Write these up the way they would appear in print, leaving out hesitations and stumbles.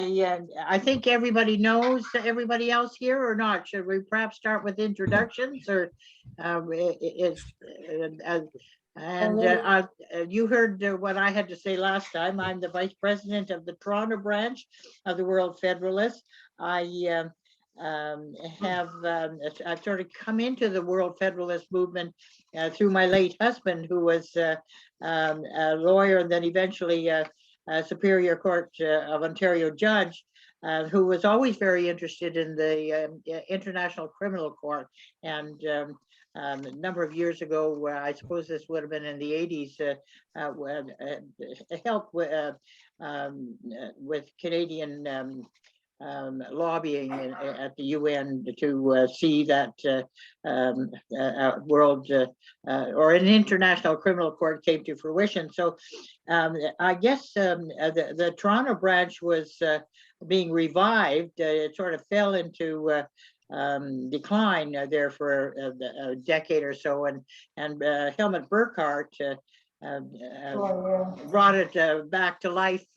I think everybody knows everybody else here or not. Should we perhaps start with introductions or you heard what I had to say last time. I'm the vice president of the Toronto branch of the World Federalists. I've sort of come into the World Federalist movement through my late husband, who was a lawyer and then eventually Superior Court of Ontario judge, who was always very interested in the International Criminal Court. And a number of years ago, I suppose this would have been in the 80s, helped with Canadian lobbying at the UN to see that world or an international criminal court came to fruition. So I guess the Toronto branch was being revived. It sort of fell into decline there for a decade or so, and Helmut Burkhart brought it back to life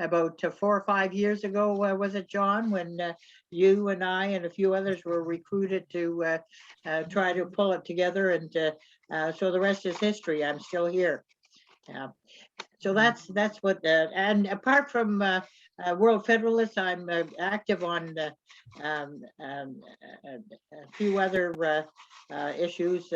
about 4 or 5 years ago, was it, John, when you and I and a few others were recruited to try to pull it together, and so the rest is history. I'm still here. So that's what, and apart from World Federalists, I'm active on a few other issues.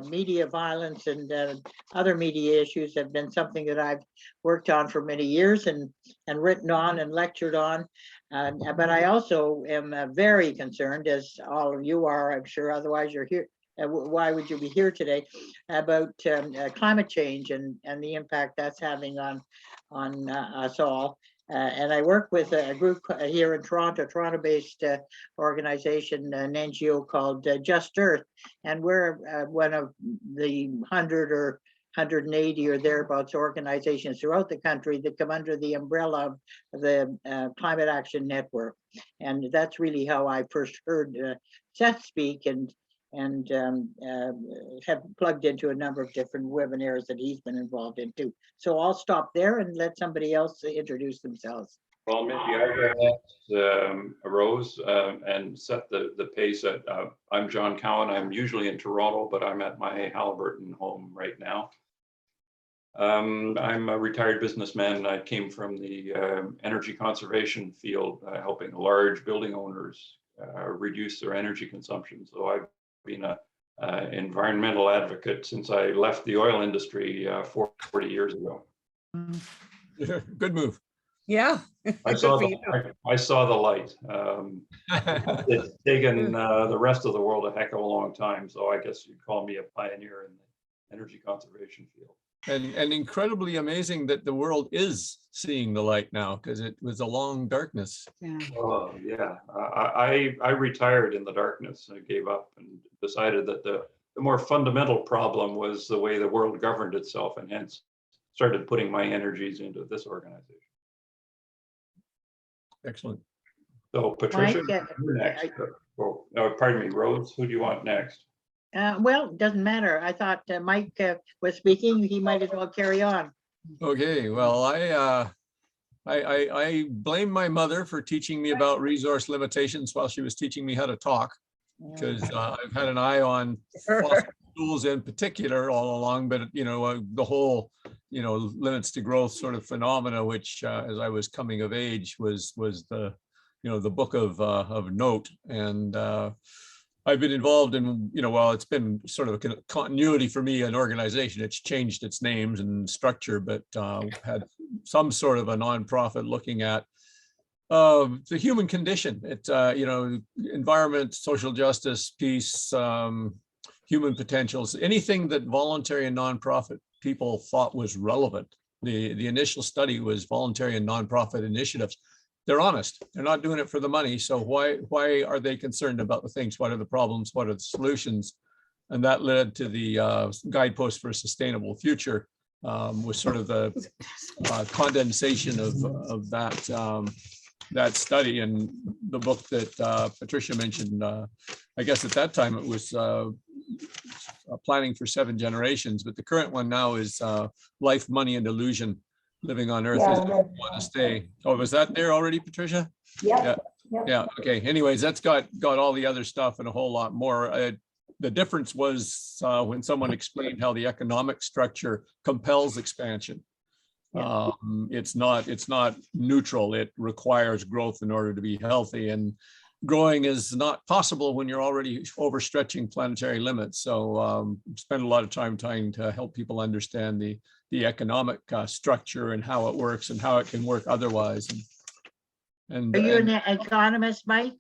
Media violence and other media issues have been something that I've worked on for many years and written on and lectured on. But I also am very concerned, as all of you are, I'm sure, otherwise you're here. Why would you be here today, about climate change and the impact that's having on us all. And I work with a group here in Toronto, Toronto-based organization, an NGO called Just Earth, and we're one of the 100 or 180 or thereabouts organizations throughout the country that come under the umbrella of the Climate Action Network. And that's really how I first heard Seth speak, and have plugged into a number of different webinars that he's been involved in too. So I'll stop there and let somebody else introduce themselves. Well, maybe I will Rose and set the pace. I'm John Cowan. I'm usually in Toronto, but I'm at my Haliburton home right now. I'm a retired businessman. I came from the energy conservation field, helping large building owners reduce their energy consumption. So I've been an environmental advocate since I left the oil industry 40 years ago. Good move. Yeah. I saw the light. It's taken the rest of the world a heck of a long time. So I guess you'd call me a pioneer in the energy conservation field. And incredibly amazing that the world is seeing the light now, because it was a long darkness. Yeah. Oh yeah, I retired in the darkness. I gave up and decided that the more fundamental problem was the way the world governed itself, and hence started putting my energies into this organization. Excellent. So Patricia, Mike, you're next. Pardon me, Rose, who do you want next? Well, it doesn't matter. I thought Mike was speaking. He might as well carry on. Okay, well, I blame my mother for teaching me about resource limitations while she was teaching me how to talk, because I've had an eye on fossil fuels in particular all along, but the whole limits to growth sort of phenomena, which as I was coming of age was the the book of note. And I've been involved in, while it's been sort of a continuity for me, an organization, it's changed its names and structure, but had some sort of a nonprofit looking at the human condition. It, environment, social justice, peace, human potentials, anything that voluntary and nonprofit people thought was relevant. The initial study was voluntary and nonprofit initiatives. They're honest. They're not doing it for the money. So why are they concerned about the things? What are the problems? What are the solutions? And that led to the guidepost for a sustainable future, was sort of the condensation of that study. And the book that Patricia mentioned, I guess at that time it was Planning for 7 Generations, but the current one now is Life, Money, and Illusion, living on Earth Yeah, is where we want to stay. Oh, was that there already, Patricia? Yep. Yeah, okay. Anyways, that's got all the other stuff and a whole lot more. The difference was when someone explained how the economic structure compels expansion. It's not neutral. It requires growth in order to be healthy, and growing is not possible when you're already overstretching planetary limits. So spend a lot of time trying to help people understand the economic structure and how it works and how it can work otherwise. Are you an economist, Mike?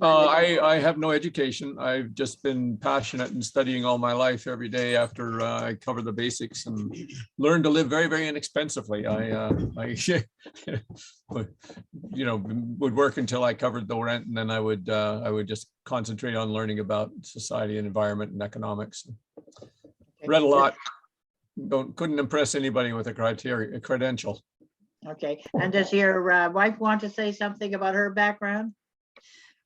I have no education. I've just been passionate and studying all my life every day after I cover the basics and learn to live very, very inexpensively. I would work until I covered the rent, and then I would just concentrate on learning about society and environment and economics. Read a lot. Couldn't impress anybody with a credential. Okay, and does your wife want to say something about her background?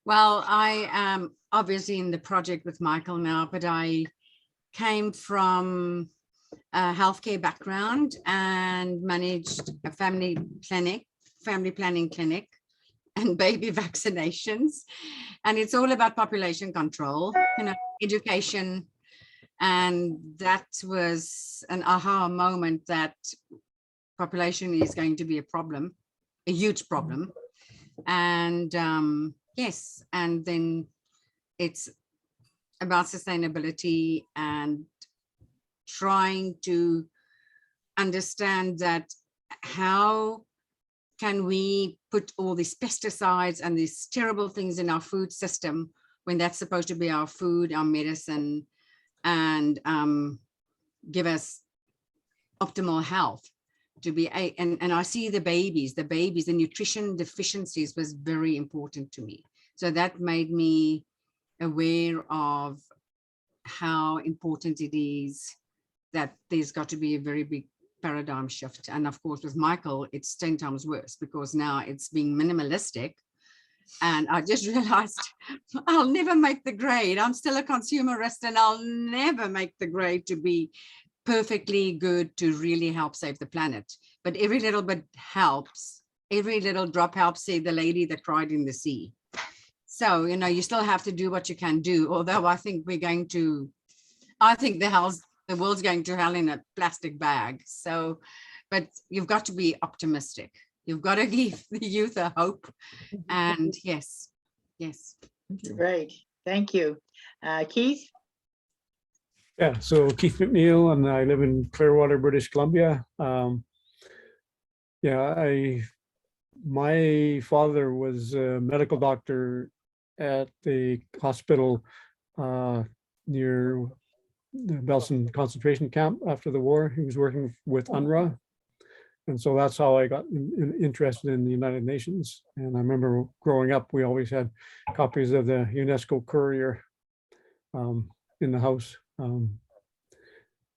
Well, I am obviously in the project with Michael now, but I came from a healthcare background and managed a family planning clinic and baby vaccinations. And it's all about population control, education. And that was an aha moment that population is going to be a problem, a huge problem. And yes, and then it's about sustainability and trying to understand that how can we put all these pesticides and these terrible things in our food system when that's supposed to be our food, our medicine, and give us optimal health. To be and I see the babies, the nutrition deficiencies was very important to me. So that made me aware of how important it is that there's got to be a very big paradigm shift. And of course, with Michael, it's 10 times worse because now it's being minimalistic. And I just realized I'll never make the grade. I'm still a consumerist and I'll never make the grade to be perfectly good to really help save the planet. But every little bit helps. Every little drop helps, say the lady that cried in the sea. So, you still have to do what you can do. Although I think the world's going to hell in a plastic bag. So, but you've got to be optimistic. You've got to give the youth a hope. And yes. Great, thank you. Keith? Yeah, so Keith McNeil, and I live in Clearwater, British Columbia. My father was a medical doctor at the hospital near the Belsen concentration camp after the war. He was working with UNRWA. And so that's how I got interested in the United Nations. And I remember growing up, we always had copies of the UNESCO Courier in the house.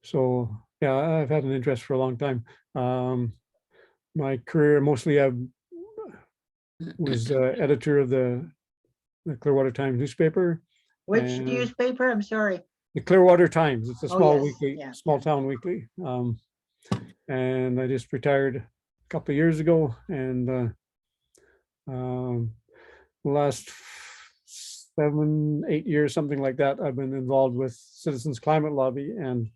So yeah, I've had an interest for a long time. My career mostly I was editor of the Clearwater Times newspaper. Which newspaper? I'm sorry. The Clearwater Times. It's a small yes. weekly, Yeah. small town weekly. And I just retired a couple of years ago, and the last 7-8 years, something like that, I've been involved with Citizens Climate Lobby and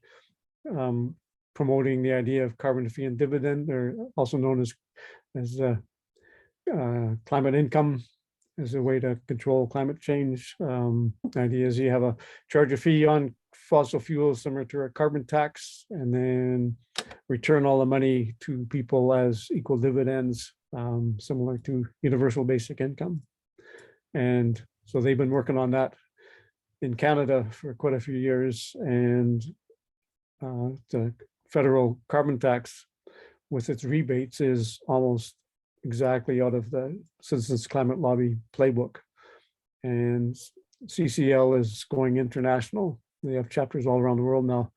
promoting the idea of carbon fee and dividend, or also known as climate income, as a way to control climate change. The idea is you have a charge a fee on fossil fuels similar to a carbon tax, and then return all the money to people as equal dividends, similar to universal basic income. And so they've been working on that in Canada for quite a few years. And the federal carbon tax with its rebates is almost exactly out of the Citizens Climate Lobby playbook. And CCL is going international. They have chapters all around the world now.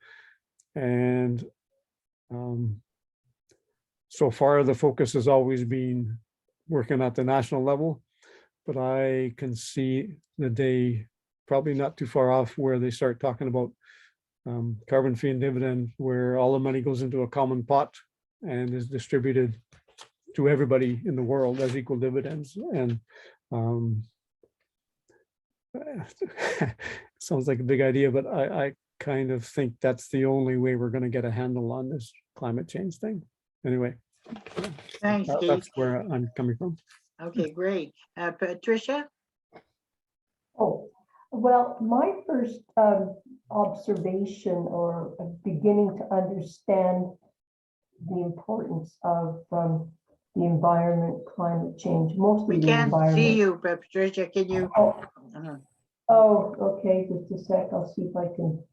And so far, the focus has always been working at the national level, but I can see the day probably not too far off where they start talking about carbon fee and dividend, where all the money goes into a common pot and is distributed to everybody in the world as equal dividends. And sounds like a big idea, but I kind of think that's the only way we're going to get a handle on this climate change thing. Anyway, Thanks, Keith. that's where I'm coming from. Okay, great. Patricia? Oh, well, my first observation or beginning to understand the importance of the environment, climate change, mostly We the can't environment. see you, but Patricia, can you? Oh, Uh, oh, okay, just a sec. I'll see if I can.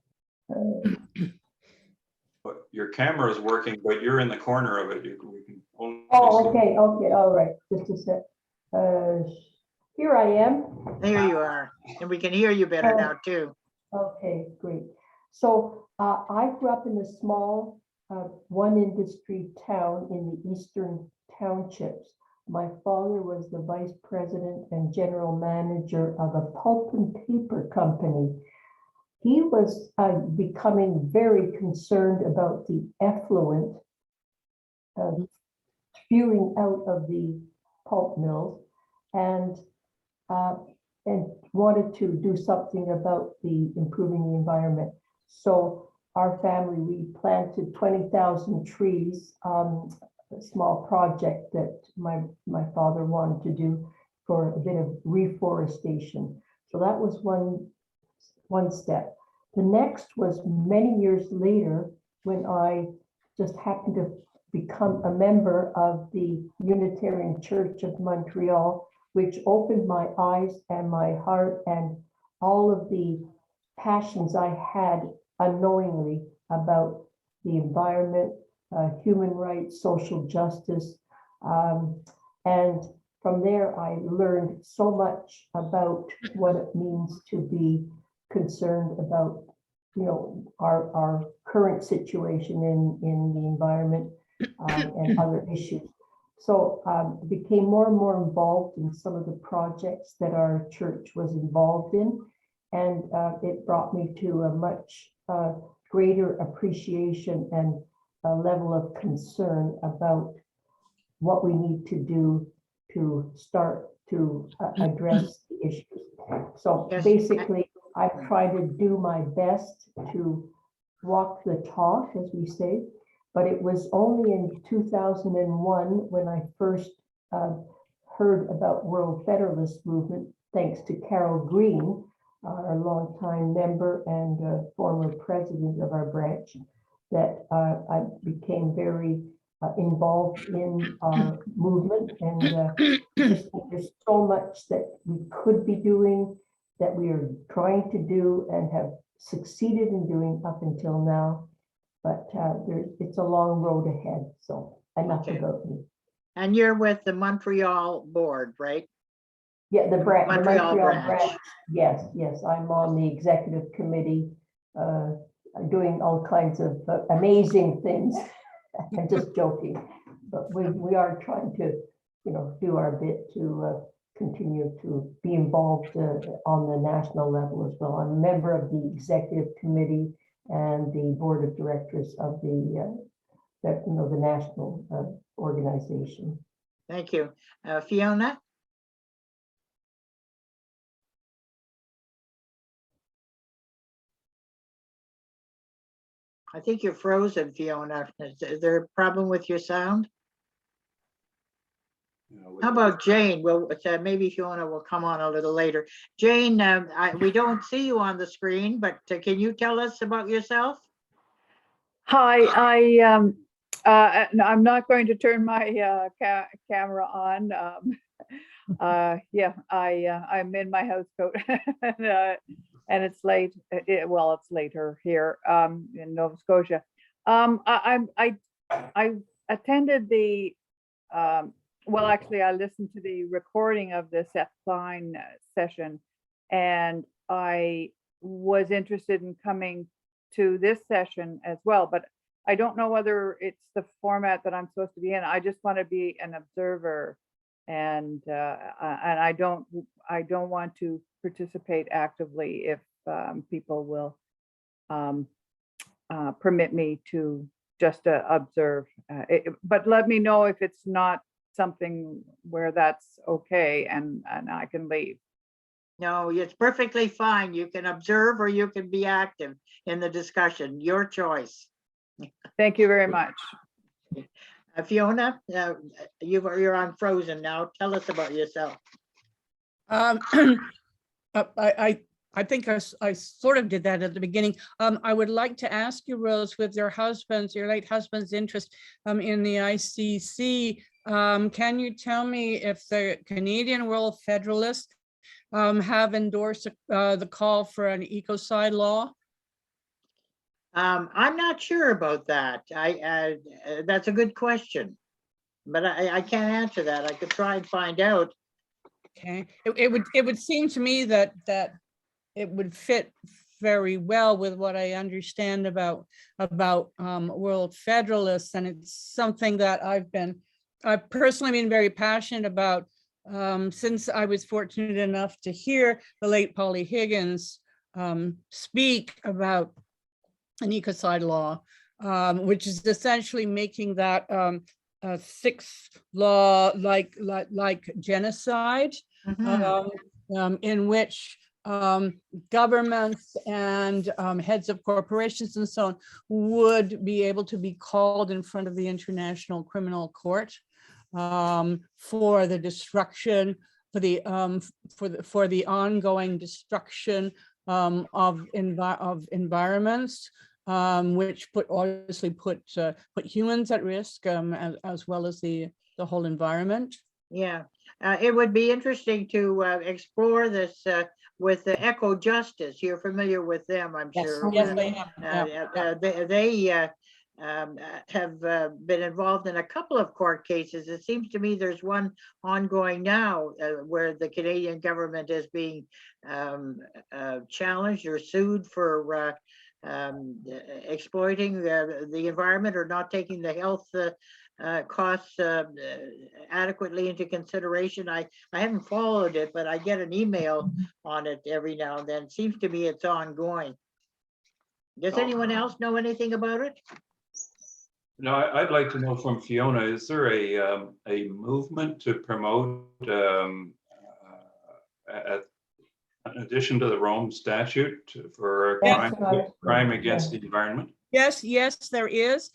But your camera is working, but you're in the corner of it. We can only Oh, see- okay, okay, all right, just a sec. Here I am. There you are. And we can hear you better now too. Okay, great. So I grew up in a small one industry town in the eastern townships. My father was the vice president and general manager of a pulp and paper company. He was becoming very concerned about the effluent spewing out of the pulp mills, and wanted to do something about the improving the environment. So our family, we planted 20,000 trees, a small project that my father wanted to do for a bit of reforestation. So that was one step. The next was many years later when I just happened to become a member of the Unitarian Church of Montreal, which opened my eyes and my heart and all of the passions I had unknowingly about the environment, human rights, social justice. And from there, I learned so much about what it means to be concerned about, you know, our current situation in the environment and other issues. So became more and more involved in some of the projects that our church was involved in. And it brought me to a much greater appreciation and a level of concern about what we need to do to start to address the issues. So Yes. basically, I try to do my best to walk the talk, as we say. But it was only in 2001 when I first heard about World Federalist Movement, thanks to Carol Green, our longtime member and former president of our branch, that I became very involved in our movement. And just think there's so much that we could be doing, that we are trying to do and have succeeded in doing up until now. But it's a long road ahead. So enough Okay. about me. And you're with the Montreal board, right? Yeah, the Montreal branch. branch. Yes, yes, I'm on the executive committee, doing all kinds of amazing things. I'm just joking, but we are trying to, you know, do our bit to continue to be involved on the national level as well. I'm a member of the executive committee and the board of directors of the national organization. Thank you. Fiona? I think you're frozen, Fiona. Is there a problem with your sound? you know, with How the- about Jane? Well, maybe Fiona will come on a little later. Jane, we don't see you on the screen, but can you tell us about yourself? Hi, I'm not going to turn my camera on. Yeah, I'm in my house coat and it's late. Well, it's later here in Nova Scotia. I attended the well, actually, I listened to the recording of the Seth Klein session, and I was interested in coming to this session as well, but I don't know whether it's the format that I'm supposed to be in. I just want to be an observer, and I don't want to participate actively if people will permit me to just to observe. But let me know if it's not something where that's okay and I can leave. No, it's perfectly fine. You can observe or you can be active in the discussion, your choice. Thank you very much. Fiona, you're on frozen now. Tell us about yourself. Um, I think I sort of did that at the beginning. I would like to ask you, Rose, with your late husband's interest in the ICC, can you tell me if the Canadian World Federalists have endorsed the call for an ecocide law? I'm not sure about that. That's a good question, but I can't answer that. I could try and find out. Okay, it would seem to me that it would fit very well with what I understand about World Federalists, and it's something that I've personally been very passionate about since I was fortunate enough to hear the late Polly Higgins speak about an ecocide law, which is essentially making that a sixth law like genocide, in which governments and heads of corporations and so on would be able to be called in front of the International Criminal Court for the destruction, for the ongoing destruction of environments, which obviously put humans at risk, as well as the whole environment. Yeah, it would be interesting to explore this with the Eco Justice. You're familiar with them, I'm sure. Yes, I am. They have been involved in a couple of court cases. It seems to me there's one ongoing now where the Canadian government is being challenged or sued for exploiting the environment or not taking the health costs adequately into consideration. I haven't followed it, but I get an email on it every now and then. It seems to me it's ongoing. Does anyone else know anything about it? No, I'd like to know from Fiona, is there a movement to promote, in addition to the Rome statute, for a That's crime, right. crime against the environment? Yes, there is.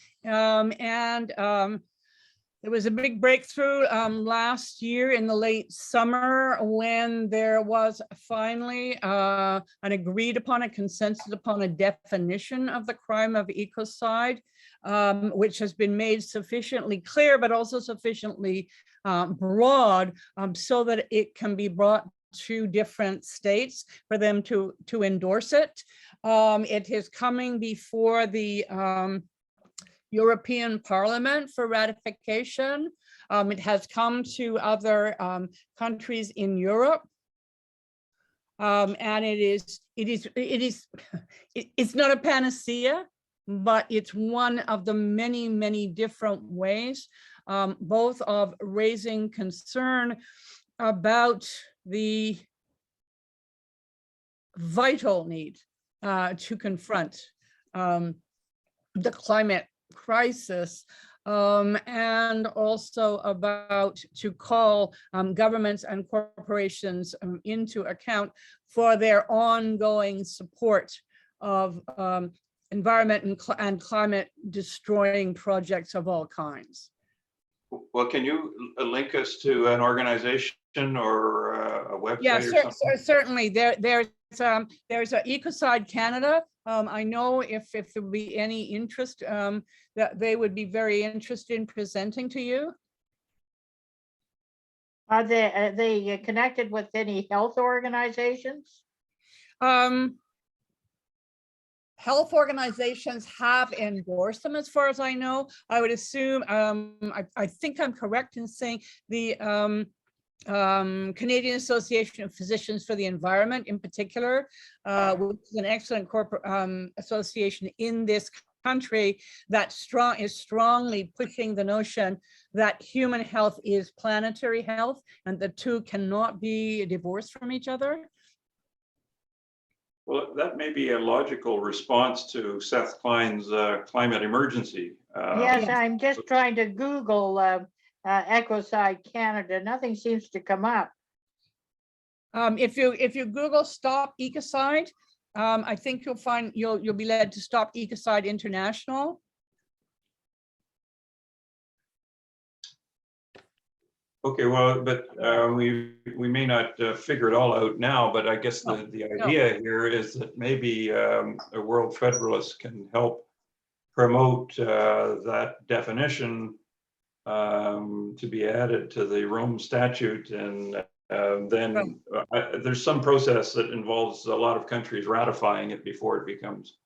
There was a big breakthrough last year in the late summer when there was finally an agreed upon, a consensus upon a definition of the crime of ecocide, which has been made sufficiently clear, but also sufficiently broad so that it can be brought to different states for them to endorse it. It is coming before the European Parliament for ratification. It has come to other countries in Europe, and it's not a panacea, but it's one of the many different ways, both of raising concern about the vital need to confront the climate crisis, and also about to call governments and corporations into account for their ongoing support of environment and climate destroying projects of all kinds. Well, can you link us to an organization or a website? Yeah, or something? certainly. There's a Ecocide Canada. I know if there would be any interest, that they would be very interested in presenting to you. Are they connected with any health organizations? Health organizations have endorsed them, as far as I know. I would assume, I think I'm correct in saying the Canadian Association of Physicians for the Environment in particular, which is an excellent corporate association in this country that is strongly pushing the notion that human health is planetary health and the two cannot be divorced from each other. Well, that may be a logical response to Seth Klein's climate emergency. Yes, I'm just trying to Google Ecocide Canada. Nothing seems to come up. If you Google Stop Ecocide, I think you'll find you'll be led to Stop Ecocide International. Okay, well, but we may not figure it all out now, but I guess the idea here is that maybe a World Federalist can help promote that definition to be added to the Rome Statute, and then there's some process that involves a lot of countries ratifying it before it becomes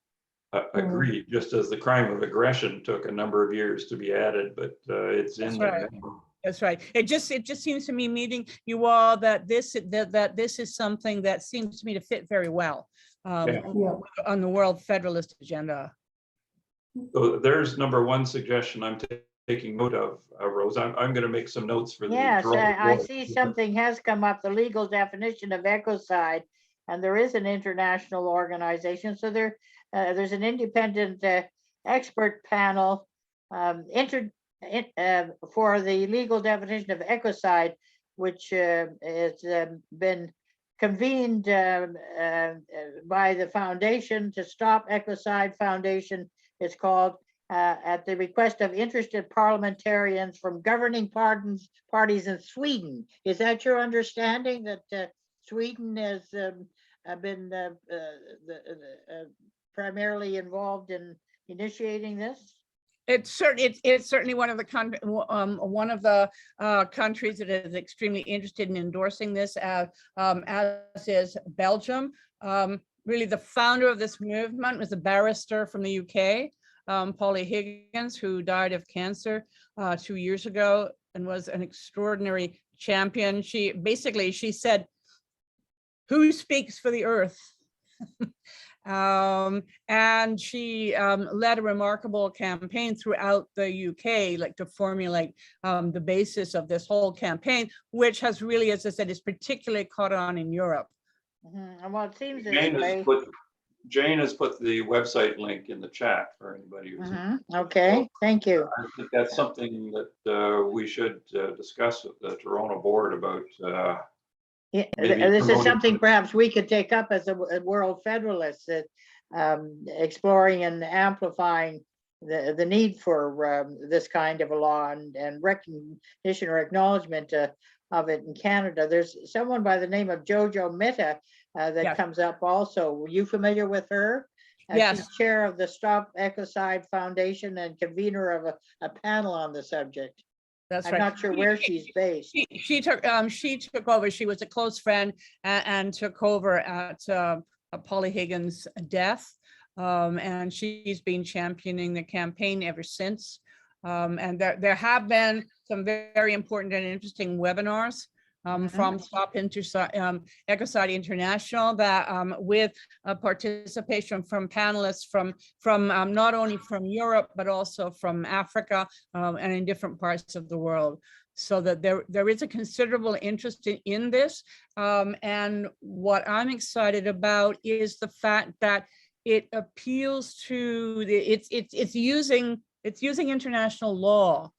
agreed, just as the crime of aggression took a number of years to be added, but it's in there. That's right. It just seems to me, meeting you all, that this is something that seems to me to fit very well on the World Federalist agenda. So there's number one suggestion I'm taking note of, Rose. I'm going to make some notes for the. Yes, Toronto I Board. see something has come up, the legal definition of ecocide, and there is an international organization. So there's an independent expert panel for the legal definition of ecocide, which has been convened by the foundation to Stop Ecocide Foundation, it's called, at the request of interested parliamentarians from governing parties in Sweden. Is that your understanding, that Sweden has been primarily involved in initiating this? It's certainly one of the countries that is extremely interested in endorsing this, as is Belgium. Really, the founder of this movement was a barrister from the UK, Polly Higgins, who died of cancer 2 years ago and was an extraordinary champion. She said, "Who speaks for the earth?" And she led a remarkable campaign throughout the UK, like to formulate the basis of this whole campaign, which has really, as I said, is particularly caught on in Europe. And well, it seems Jane has put the website link in the chat for anybody who's. Okay, thank you. I think that's something that we should discuss with the Toronto board about. Yeah, maybe this is promoting something perhaps we could take up as a World Federalist, that exploring and amplifying the need for this kind of a law and recognition or acknowledgement of it in Canada. There's someone by the name of Jojo Mitta that comes up also. Were you familiar with her? Yes. She's chair of the Stop Ecocide Foundation and convener of a panel on the subject. That's I'm right. not sure where she's based. She took over. She was a close friend and took over at Polly Higgins' death, and she's been championing the campaign ever since. And there have been some very important and interesting webinars from Stop Ecocide International, that with participation from panelists from not only from Europe, but also from Africa and in different parts of the world. So that there is a considerable interest in this. And what I'm excited about is the fact that it appeals to it's using international law.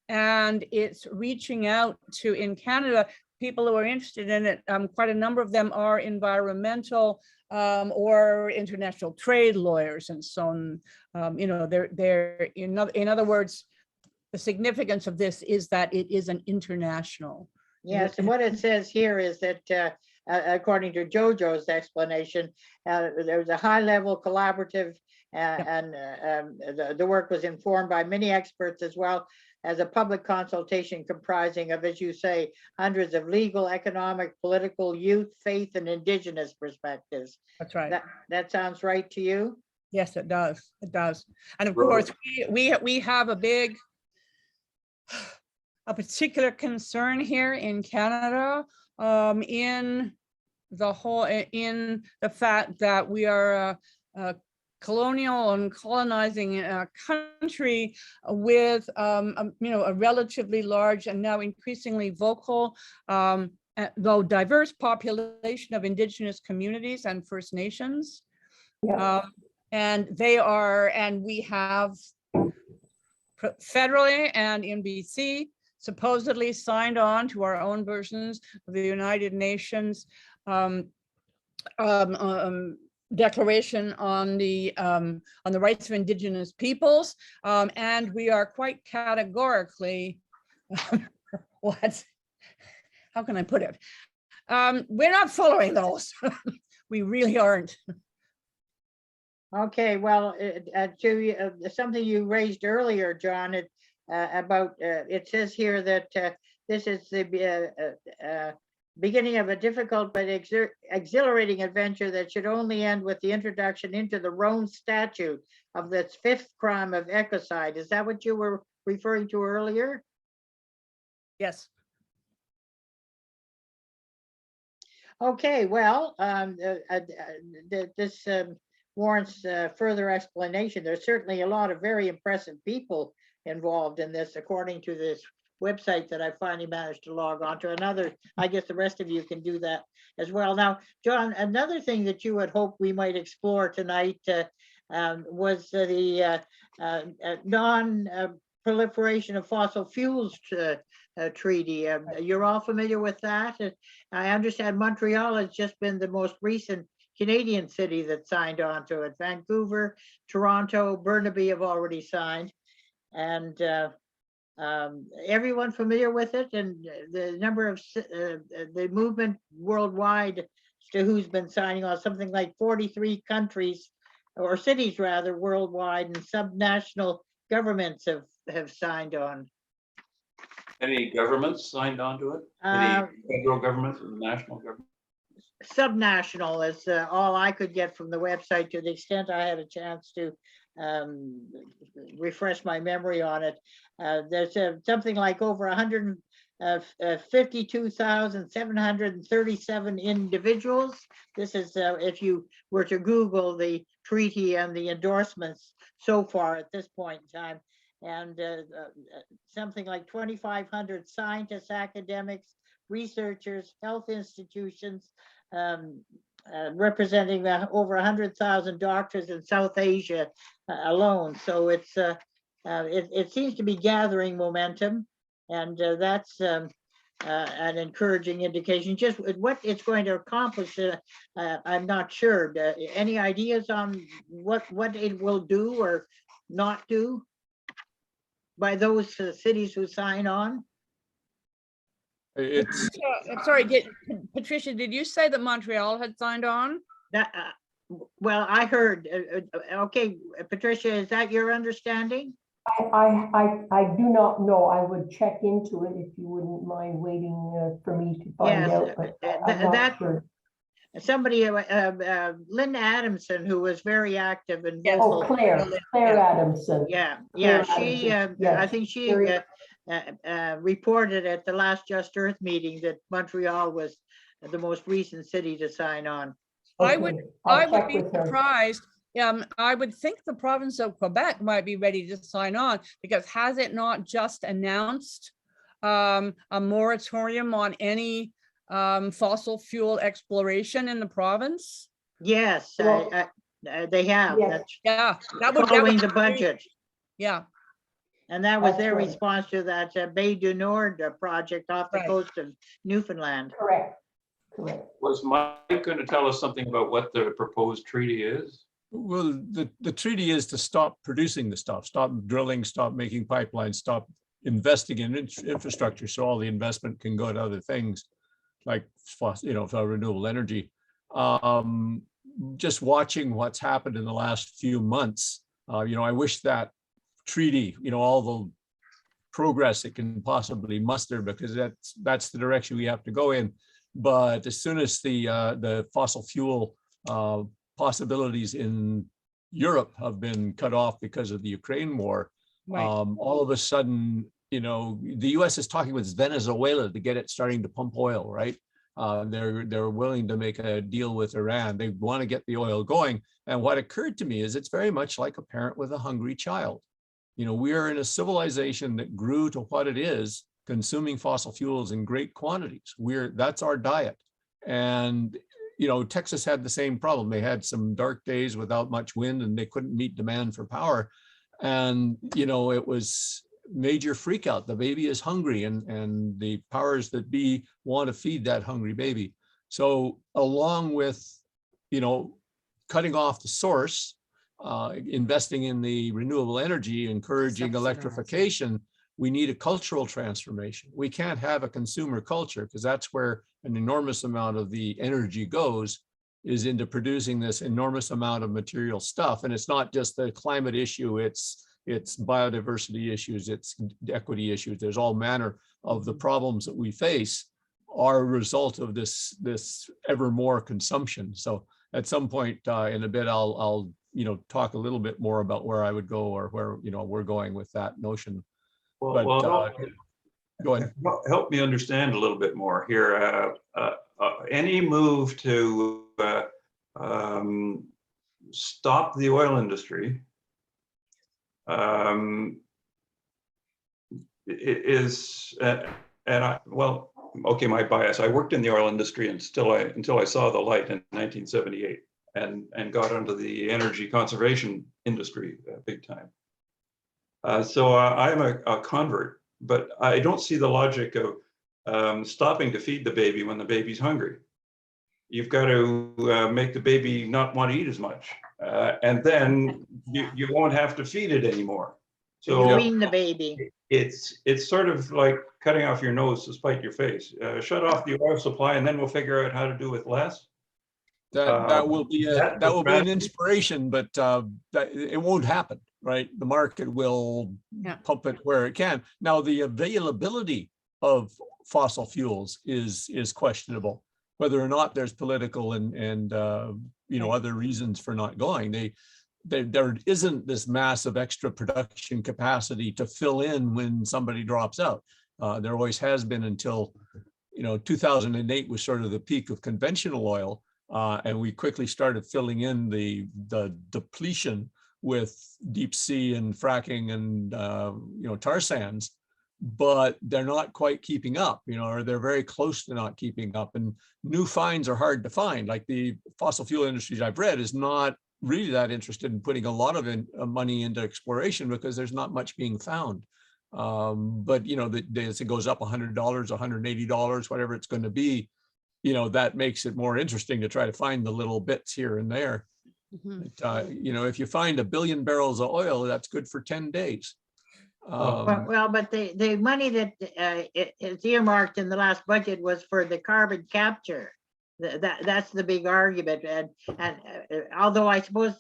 And it's reaching out to, in Canada, people who are interested in it. Quite a number of them are environmental or international trade lawyers and so on. They're in other words, the significance of this is that it is an international. Yes, and what it says here is that according to Jojo's explanation, there's a high-level collaborative, and the work was informed by many experts, as well as a public consultation comprising of, as you say, hundreds of legal, economic, political, youth, faith, and indigenous perspectives. That's right. That sounds right to you? Yes, it does. It does. And of course, we have a particular concern here in Canada, in the fact that we are a colonial and colonizing country with a relatively large and now increasingly vocal and though diverse population of Indigenous communities and First Nations. Yeah, And we have federally and in BC supposedly signed on to our own versions of the United Nations Declaration on the Rights of Indigenous Peoples, and we are quite categorically how can I put it? We're not following those. We really aren't. Okay, well, to something you raised earlier, John, about it says here that this is the beginning of a difficult but exhilarating adventure that should only end with the introduction into the Rome Statute of the 5th crime of ecocide. Is that what you were referring to earlier? Yes. Okay, well, this warrants further explanation. There's certainly a lot of very impressive people involved in this, according to this website that I finally managed to log on to. Another, I guess the rest of you can do that as well. Now, John, another thing that you had hoped we might explore tonight was the non-proliferation of fossil fuels treaty. You're all familiar with that? I understand Montreal has just been the most recent Canadian city that signed on to it. Vancouver, Toronto, Burnaby have already signed. And everyone familiar with it, and the number of the movement worldwide to who's been signing on, something like 43 countries or cities rather worldwide, and subnational governments have signed on. Any governments signed on to it? Any federal governments or national government? Subnational is all I could get from the website, to the extent I had a chance to refresh my memory on it. There's something like over 152,737 individuals. This is if you were to Google the treaty and the endorsements so far at this point in time. And something like 2,500 scientists, academics, researchers, health institutions, representing over 100,000 doctors in South Asia alone. So it's it seems to be gathering momentum, and that's an encouraging indication. Just what it's going to accomplish, I'm not sure. Any ideas on what it will do or not do by those cities who sign on? It's, I'm sorry, Patricia, did you say that Montreal had signed on? That, well, I heard, okay, Patricia, is that your understanding? I do not know. I would check into it if you wouldn't mind waiting for me to find Yes, out, but I'm not sure. Somebody, Linda Adamson, who was very active and Yes. Oh, vocal. Claire Adamson. Yeah, Claire she, Adamson, I yes. think she Very- reported at the last Just Earth meeting that Montreal was the most recent city to sign on. I Okay, would I'll check be with her. surprised. I would think the province of Quebec might be ready to sign on, because has it not just announced a moratorium on any fossil fuel exploration in the province? Yes, Well, they have. yes. That's Yeah, that would following be the great. budget. Yeah, And that was That's their right. response to that Bay du Nord project off the Right. coast of Newfoundland. Correct. Was Mike going to tell us something about what the proposed treaty is? well, the treaty is to stop producing the stuff, stop drilling, stop making pipelines, stop investing in infrastructure, so all the investment can go to other things like, for renewable energy. Just watching what's happened in the last few months, I wish that treaty, all the progress it can possibly muster, because that's the direction we have to go in. But as soon as the fossil fuel possibilities in Europe have been cut off because of the Ukraine war, right. all of a sudden, the US is talking with Venezuela to get it starting to pump oil, right? They're willing to make a deal with Iran. They want to get the oil going. And what occurred to me is it's very much like a parent with a hungry child. We are in a civilization that grew to what it is consuming fossil fuels in great quantities. That's our diet. And, you know, Texas had the same problem. They had some dark days without much wind and they couldn't meet demand for power. And, you know, it was major freak out. The baby is hungry and the powers that be want to feed that hungry baby. So along with, you know, cutting off the source, investing in the renewable energy, encouraging electrification, we need a cultural transformation. We can't have a consumer culture because that's where an enormous amount of the energy goes, is into producing this enormous amount of material stuff. And it's not just the climate issue, it's biodiversity issues, it's equity issues. There's all manner of the problems that we face are a result of this ever more consumption. So at some point in a bit, I'll you know, talk a little bit more about where I would go or where, you know, we're going with that notion. But go ahead. Help me understand a little bit more here. Any move to stop the oil industry is, well, okay, my bias. I worked in the oil industry until I saw the light in 1978 and got into the energy conservation industry big time. So I'm a convert, but I don't see the logic of stopping to feed the baby when the baby's hungry. You've got to make the baby not want to eat as much, and then you won't have to feed it anymore. So Wean the baby. it's sort of like cutting off your nose to spite your face. Shut off the oil supply, and then we'll figure out how to do with less. That will be an strategy. inspiration, but it won't happen, right? The market will pump it where it can. Now, the availability of fossil fuels is questionable, whether or not there's political and you know, other reasons for not going. There isn't this massive extra production capacity to fill in when somebody drops out. There always has been until, you know, 2008 was sort of the peak of conventional oil. And we quickly started filling in the depletion with deep sea and fracking and you know, tar sands, but they're not quite keeping up, you know, or they're very close to not keeping up. And new finds are hard to find. Like the fossil fuel industries I've read is not really that interested in putting a lot of money into exploration because there's not much being found. But you know, as it goes up $100, $180, whatever it's going to be, you know, that makes it more interesting to try to find the little bits here and there. You know, if you find 1 billion barrels of oil, that's good for 10 days. Well, but the money that is earmarked in the last budget was for the carbon capture. That's the big argument. And although I suppose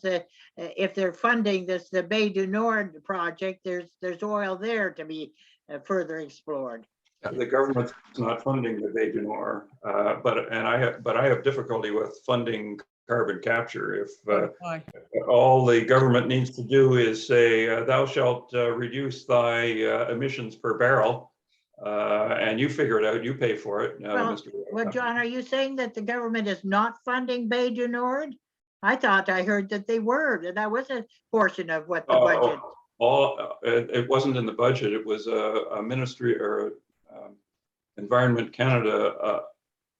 if they're funding the Bay du Nord project, there's oil there to be further explored. The government's not funding the Bay du Nord, but I have difficulty with funding carbon capture. If all the government needs to do is say, thou shalt reduce thy emissions per barrel, and you figure it out, you pay for it. Well, John, are you saying that the government is not funding Bay du Nord? I thought I heard that they were, that was a portion of what the budget. It wasn't in the budget. It was a ministry or Environment Canada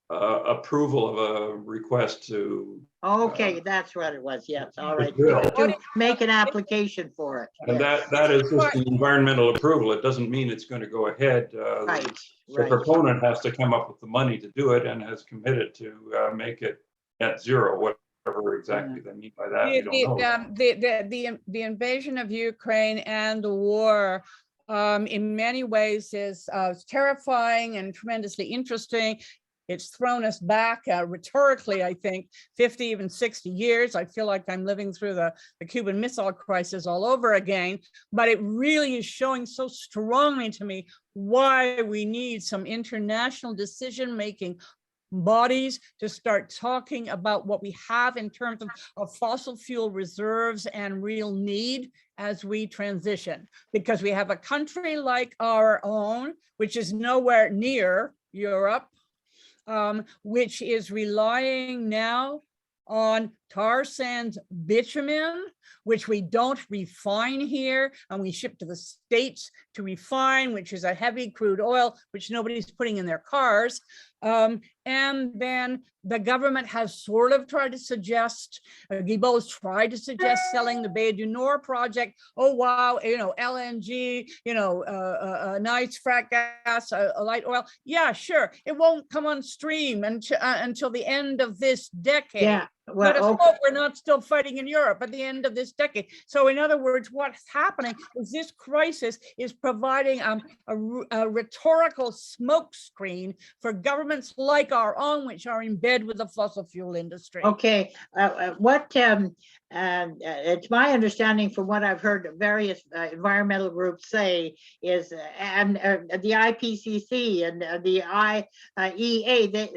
approval of a request to. Okay, that's what it was. Yes, all right. To make an application for it. And yes. that is just an environmental approval. It doesn't mean it's going to go ahead. Right. The proponent has to come up with the money to do it and has committed to make it net zero. Whatever exactly they mean by that, we don't know. The invasion of Ukraine and the war in many ways is terrifying and tremendously interesting. It's thrown us back rhetorically, I think, 50, even 60 years. I feel like I'm living through the Cuban Missile Crisis all over again, but it really is showing so strongly to me why we need some international decision-making bodies to start talking about what we have in terms of fossil fuel reserves and real need as we transition. Because we have a country like our own, which is nowhere near Europe, which is relying now on tar sands bitumen, which we don't refine here, and we ship to the States to refine, which is a heavy crude oil, which nobody's putting in their cars. And then the government has sort of tried to suggest, Guilbeault's tried to suggest selling the Bay du Nord project. Oh, wow, you know, LNG, you know, nice frac gas, light oil. Yeah, sure. It won't come on stream until the end of this decade. Yeah, Let us well, hope we're not still fighting in Europe at the end of this decade. So in other words, what's happening is this crisis is providing a rhetorical smokescreen for governments like our own, which are in bed with the fossil fuel industry. okay, it's my understanding from what I've heard various environmental groups say is, and the IPCC and the IEA, they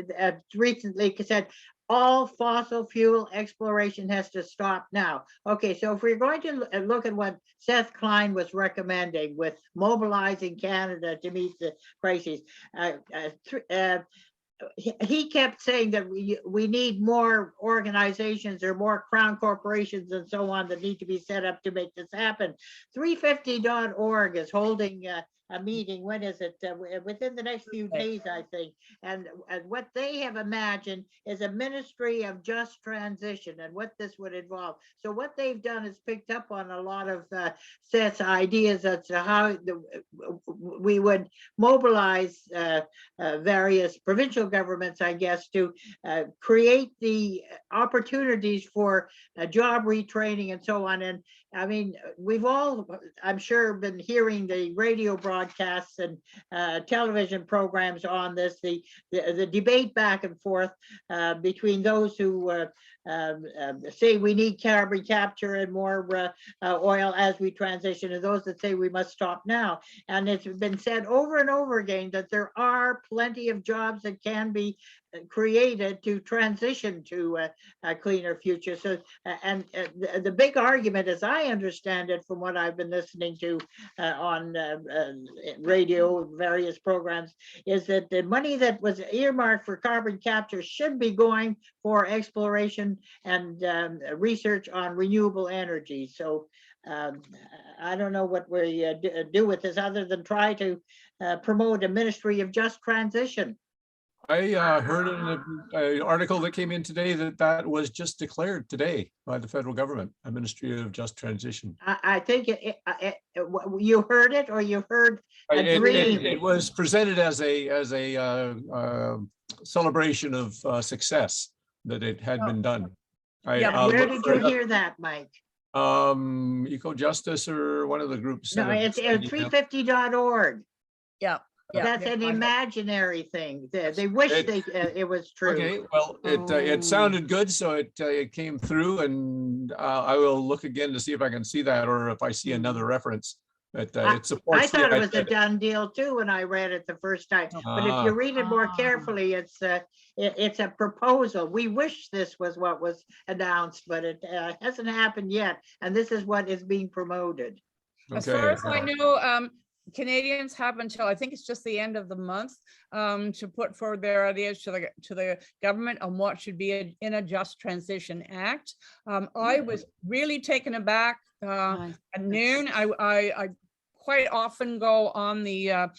recently said, all fossil fuel exploration has to stop now. Okay, so if we're going to look at what Seth Klein was recommending with mobilizing Canada to meet the crises, he kept saying that we need more organizations or more crown corporations and so on that need to be set up to make this happen. 350.org is holding a meeting. When is it? Within the next few days, I think. And what they have imagined is a ministry of just transition and what this would involve. So what they've done is picked up on a lot of Seth's ideas as to how we would mobilize various provincial governments, I guess, to create the opportunities for job retraining and so on. And I mean, we've all, I'm sure, been hearing the radio broadcasts and television programs on this, the debate back and forth between those who say we need carbon capture and more oil as we transition, and those that say we must stop now. And it's been said over and over again that there are plenty of jobs that can be created to transition to a cleaner future. So, and the big argument, as I understand it, from what I've been listening to on radio, various programs, is that the money that was earmarked for carbon capture should be going for exploration and research on renewable energy. So I don't know what we do with this other than try to promote a ministry of just transition. I heard in an article that came in today that was just declared today by the federal government, a ministry of just transition. I think you heard it, or you heard a dream. It was presented as a celebration of success that it had been done. Yeah, Where did you hear that, Mike? Eco Justice or one of the groups. No, it's 350.org. Yeah. That's an imaginary thing. They wish it was true. Okay, well, it sounded good, so it came through, and I will look again to see if I can see that, or if I see another reference. But it supports. I thought it was a done deal too when I read it the first time. But if you read it more carefully, it's a proposal. We wish this was what was announced, but it hasn't happened yet. And this is what is being promoted. As far as I know, Canadians have until, I think it's just the end of the month, to put forward their ideas to the government on what should be in a Just Transition Act. I was really taken aback at noon. I quite often go on the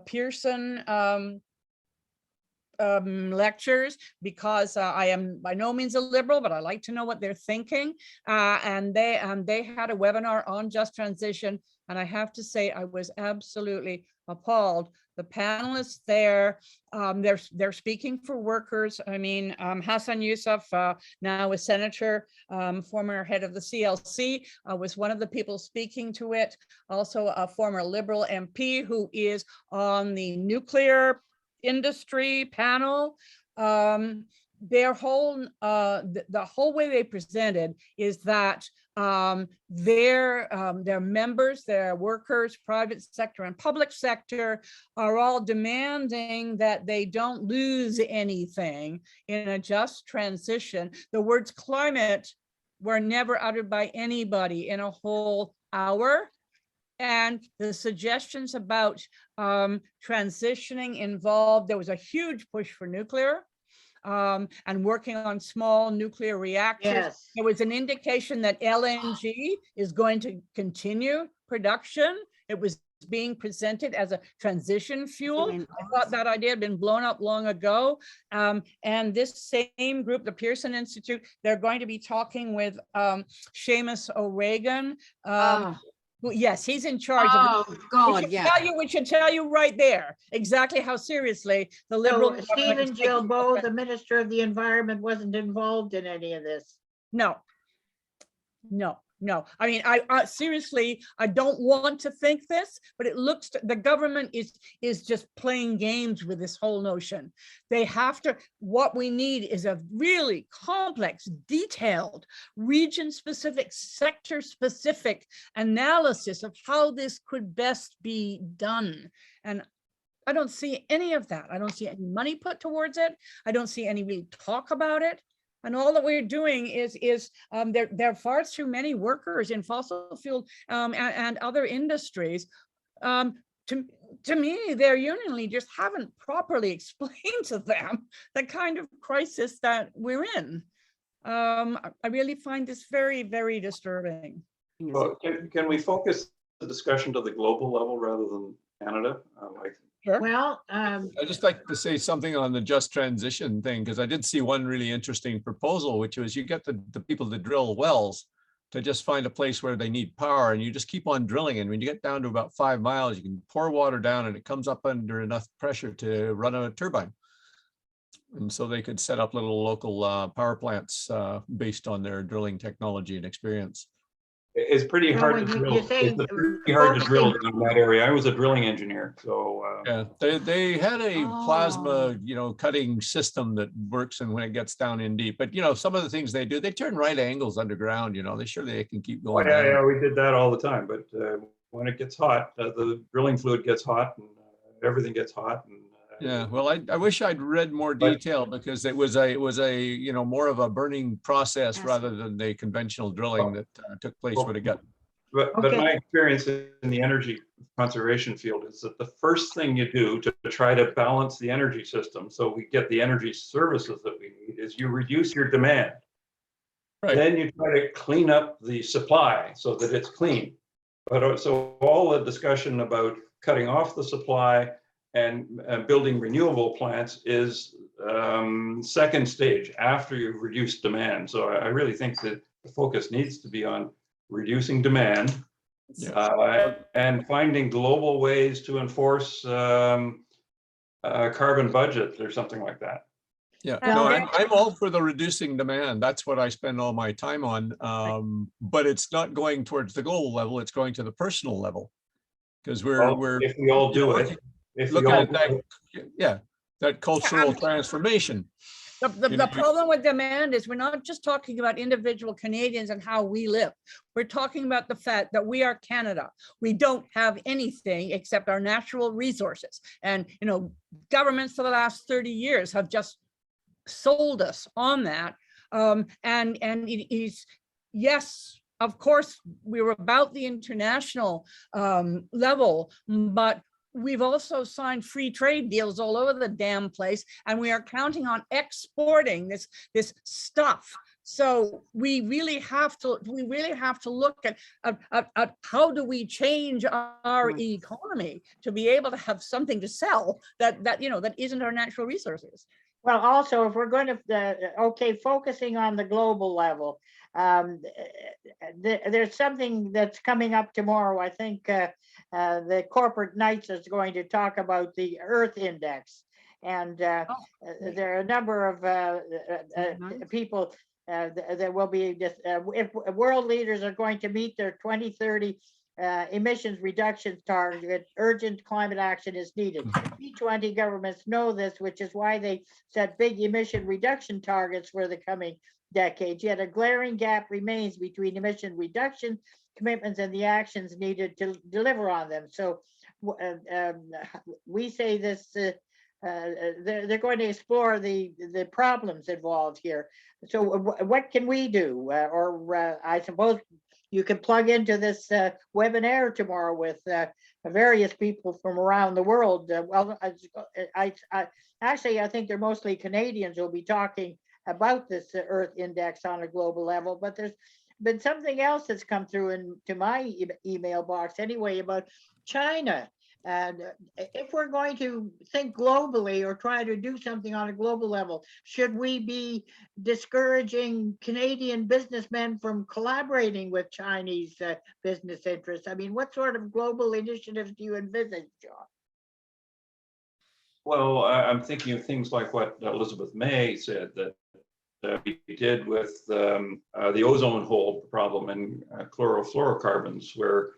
Pearson lectures, because I am by no means a liberal, but I like to know what they're thinking. And they had a webinar on just transition, and I have to say I was absolutely appalled. The panelists there, they're speaking for workers. I mean, Hassan Youssef, now a senator, former head of the CLC, was one of the people speaking to it. Also a former Liberal MP who is on the nuclear industry panel. Their whole the whole way they presented is that their members, their workers, private sector and public sector, are all demanding that they don't lose anything in a just transition. The words climate were never uttered by anybody in a whole hour. And the suggestions about transitioning involved, there was a huge push for nuclear. and working on small nuclear reactors. Yes. There was an indication that LNG is going to continue production. It was being presented as a transition fuel. I thought that idea had been blown up long ago. And this same group, the Pearson Institute, they're going to be talking with Seamus O'Regan. Yes, he's in charge of Oh, it. God, yeah. We should tell you right there exactly how seriously the Liberal. So government is Stephen taking Gilboa, this. the Minister of the Environment, wasn't involved in any of this. No. I mean, I seriously, I don't want to think this, but it looks, the government is just playing games with this whole notion. They have to, what we need is a really complex, detailed, region-specific, sector-specific analysis of how this could best be done. And I don't see any of that. I don't see any money put towards it. I don't see any real talk about it. And all that we're doing is there are far too many workers in fossil fuel and other industries. To me, their union leaders haven't properly explained to them the kind of crisis that we're in. I really find this very, very disturbing. Well, can we focus the discussion to the global level rather than Canada? Sure. Well, I'd just like to say something on the just transition thing, because I did see one really interesting proposal, which was you get the people to drill wells to just find a place where they need power, and you just keep on drilling. And when you get down to about 5 miles, you can pour water down and it comes up under enough pressure to run a turbine. And so they could set up little local power plants based on their drilling technology and experience. It's pretty Well, hard when to you- drill. you're saying, It's pretty hard to drill focusing- in that area. I was a drilling engineer, so Yeah, they had a Oh. plasma, cutting system that works, and when it gets down in deep. But some of the things they do, they turn right angles underground. They surely can keep going. yeah, we did that all the time. But when it gets hot, the drilling fluid gets hot, and everything gets hot. And Yeah, well, I wish I'd read more But- detail, because it was a more of a burning process Yes. rather than the conventional drilling that took place when it got. But Okay. my experience in the energy conservation field is that the first thing you do to try to balance the energy system so we get the energy services that we need is you reduce your demand. Right. Then you try to clean up the supply so that it's clean. But so all the discussion about cutting off the supply and building renewable plants is second stage after you've reduced demand. So I really think that the focus needs to be on reducing demand and finding global ways to enforce carbon budget or something like that. Yeah, Well, no, I'm all for the reducing demand. That's what I spend all my time on. But it's not going towards the global level, it's going to the personal level. Because we're If we all do it, if we looking all at that, do it, that cultural transformation. The problem with demand is we're not just talking about individual Canadians and how we live. We're talking about the fact that we are Canada. We don't have anything except our natural resources. And, governments for the last 30 years have just sold us on that. And it is, yes, of course, we were about the international level, but we've also signed free trade deals all over the damn place, and we are counting on exporting this stuff. So we really have to look at how do we change our economy to be able to have something to sell that isn't our natural resources. Well, also, if we're going to, focusing on the global level, there's something that's coming up tomorrow. I think the Corporate Knights is going to talk about the Earth Index. And there are a number of people that will be, if world leaders are going to meet their 2030 emissions reduction target, urgent climate action is needed. G20 governments know this, which is why they set big emission reduction targets for the coming decades. Yet a glaring gap remains between emission reduction commitments and the actions needed to deliver on them. So we say this, they're going to explore the problems involved here. So what can we do? I suppose you can plug into this webinar tomorrow with various people from around the world. Well, actually, I think they're mostly Canadians who'll be talking about this Earth Index on a global level, but there's been something else that's come through into my email box anyway about China. And if we're going to think globally or try to do something on a global level, should we be discouraging Canadian businessmen from collaborating with Chinese business interests? I mean, what sort of global initiatives do you envisage, John? Well, I'm thinking of things like what Elizabeth May said that we did with the ozone hole problem and chlorofluorocarbons, where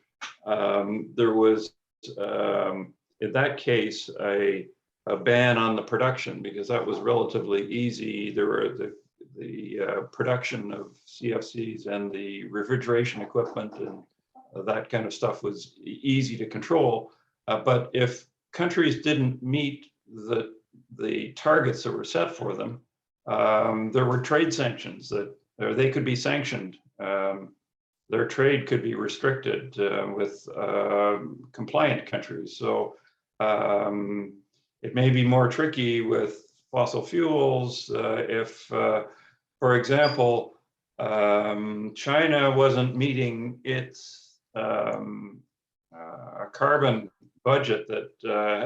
there was, in that case, a ban on the production because that was relatively easy. There were the production of CFCs and the refrigeration equipment and that kind of stuff was easy to control. But if countries didn't meet the targets that were set for them, there were trade sanctions that they could be sanctioned. Their trade could be restricted with compliant countries. So it may be more tricky with fossil fuels if, for example, China wasn't meeting its carbon budget that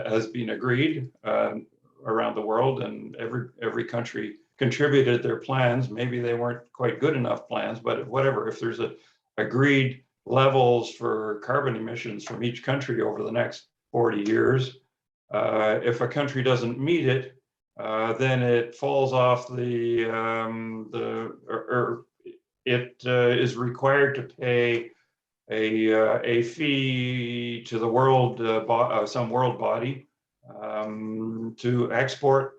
has been agreed around the world, and every country contributed their plans. Maybe they weren't quite good enough plans, but whatever, if there's agreed levels for carbon emissions from each country over the next 40 years, if a country doesn't meet it, then it falls off it is required to pay a fee to the world, some world body, to export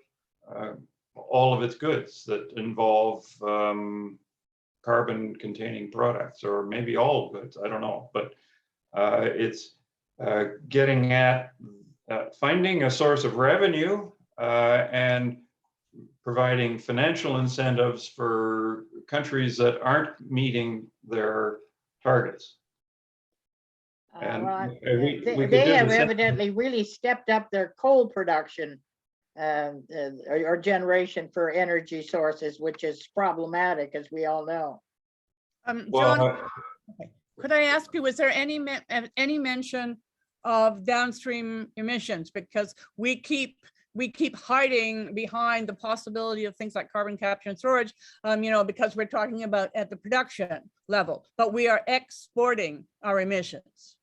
all of its goods that involve carbon containing products, or maybe all goods, I don't know. But it's getting at finding a source of revenue and providing financial incentives for countries that aren't meeting their targets. And Well, we could they do have the same- evidently really stepped up their coal production or generation for energy sources, which is problematic, as we all know. John, Well, could I ask you, was there any mention of downstream emissions? Because we keep hiding behind the possibility of things like carbon capture and storage, because we're talking about at the production level, but we are exporting our emissions.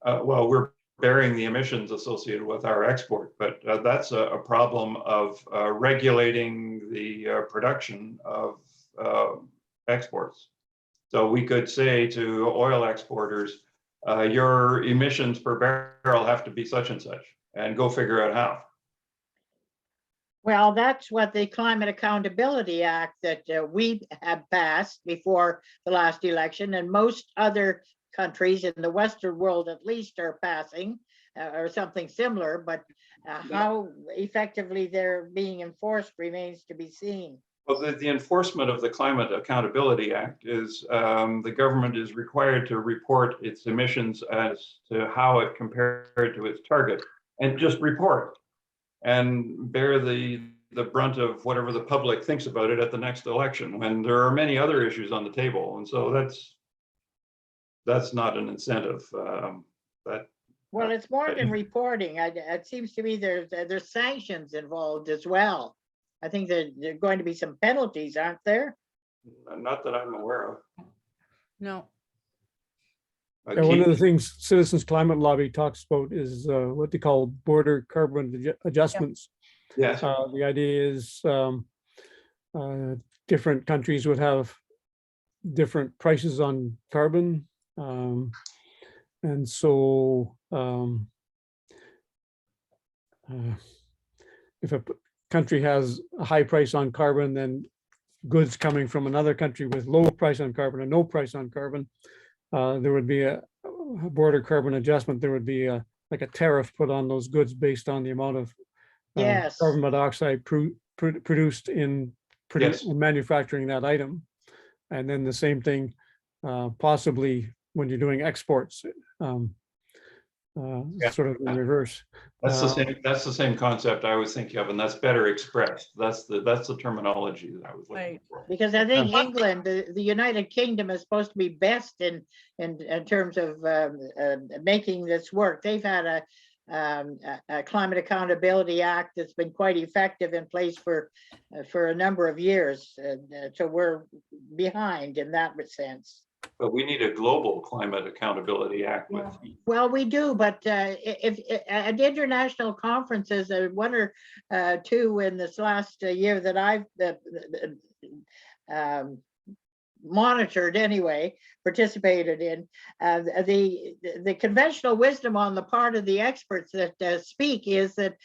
well, we're bearing the emissions associated with our export, but that's a problem of regulating the production of exports. So we could say to oil exporters, your emissions per barrel have to be such and such, and go figure out how. Well, that's what the Climate Accountability Act that we have passed before the last election, and most other countries in the Western world at least are passing or something similar, but how effectively they're being enforced remains to be seen. Well, the enforcement of the Climate Accountability Act is the government is required to report its emissions as to how it compared to its target, and just report and bear the brunt of whatever the public thinks about it at the next election, when there are many other issues on the table. And so that's not an incentive. Well, it's more than reporting. It seems to me there's sanctions involved as well. I think that there are going to be some penalties, aren't there? Not that I'm aware of. No. And one of the things Citizens Climate Lobby talks about is what they call border carbon adjustments. Yes. The idea is different countries would have different prices on carbon. And so if a country has a high price on carbon, then goods coming from another country with low price on carbon and no price on carbon, there would be a border carbon adjustment. There would be like a tariff put on those goods based on the amount of Yes. carbon monoxide produced in manufacturing that item. And then the same thing possibly when you're doing exports. Yeah. sort of in reverse. That's the Um, same, that's the same concept I was thinking of, and that's better expressed. That's the terminology that I was looking Right. for. Because I think Yeah. England, the United Kingdom is supposed to be best in terms of making this work. They've had a Climate Accountability Act that's been quite effective in place for a number of years. So we're behind in that sense. But we need a global climate accountability act with. Well, we do, but if at international conferences, one or two in this last year that I've monitored anyway, participated in, the conventional wisdom on the part of the experts that speak is that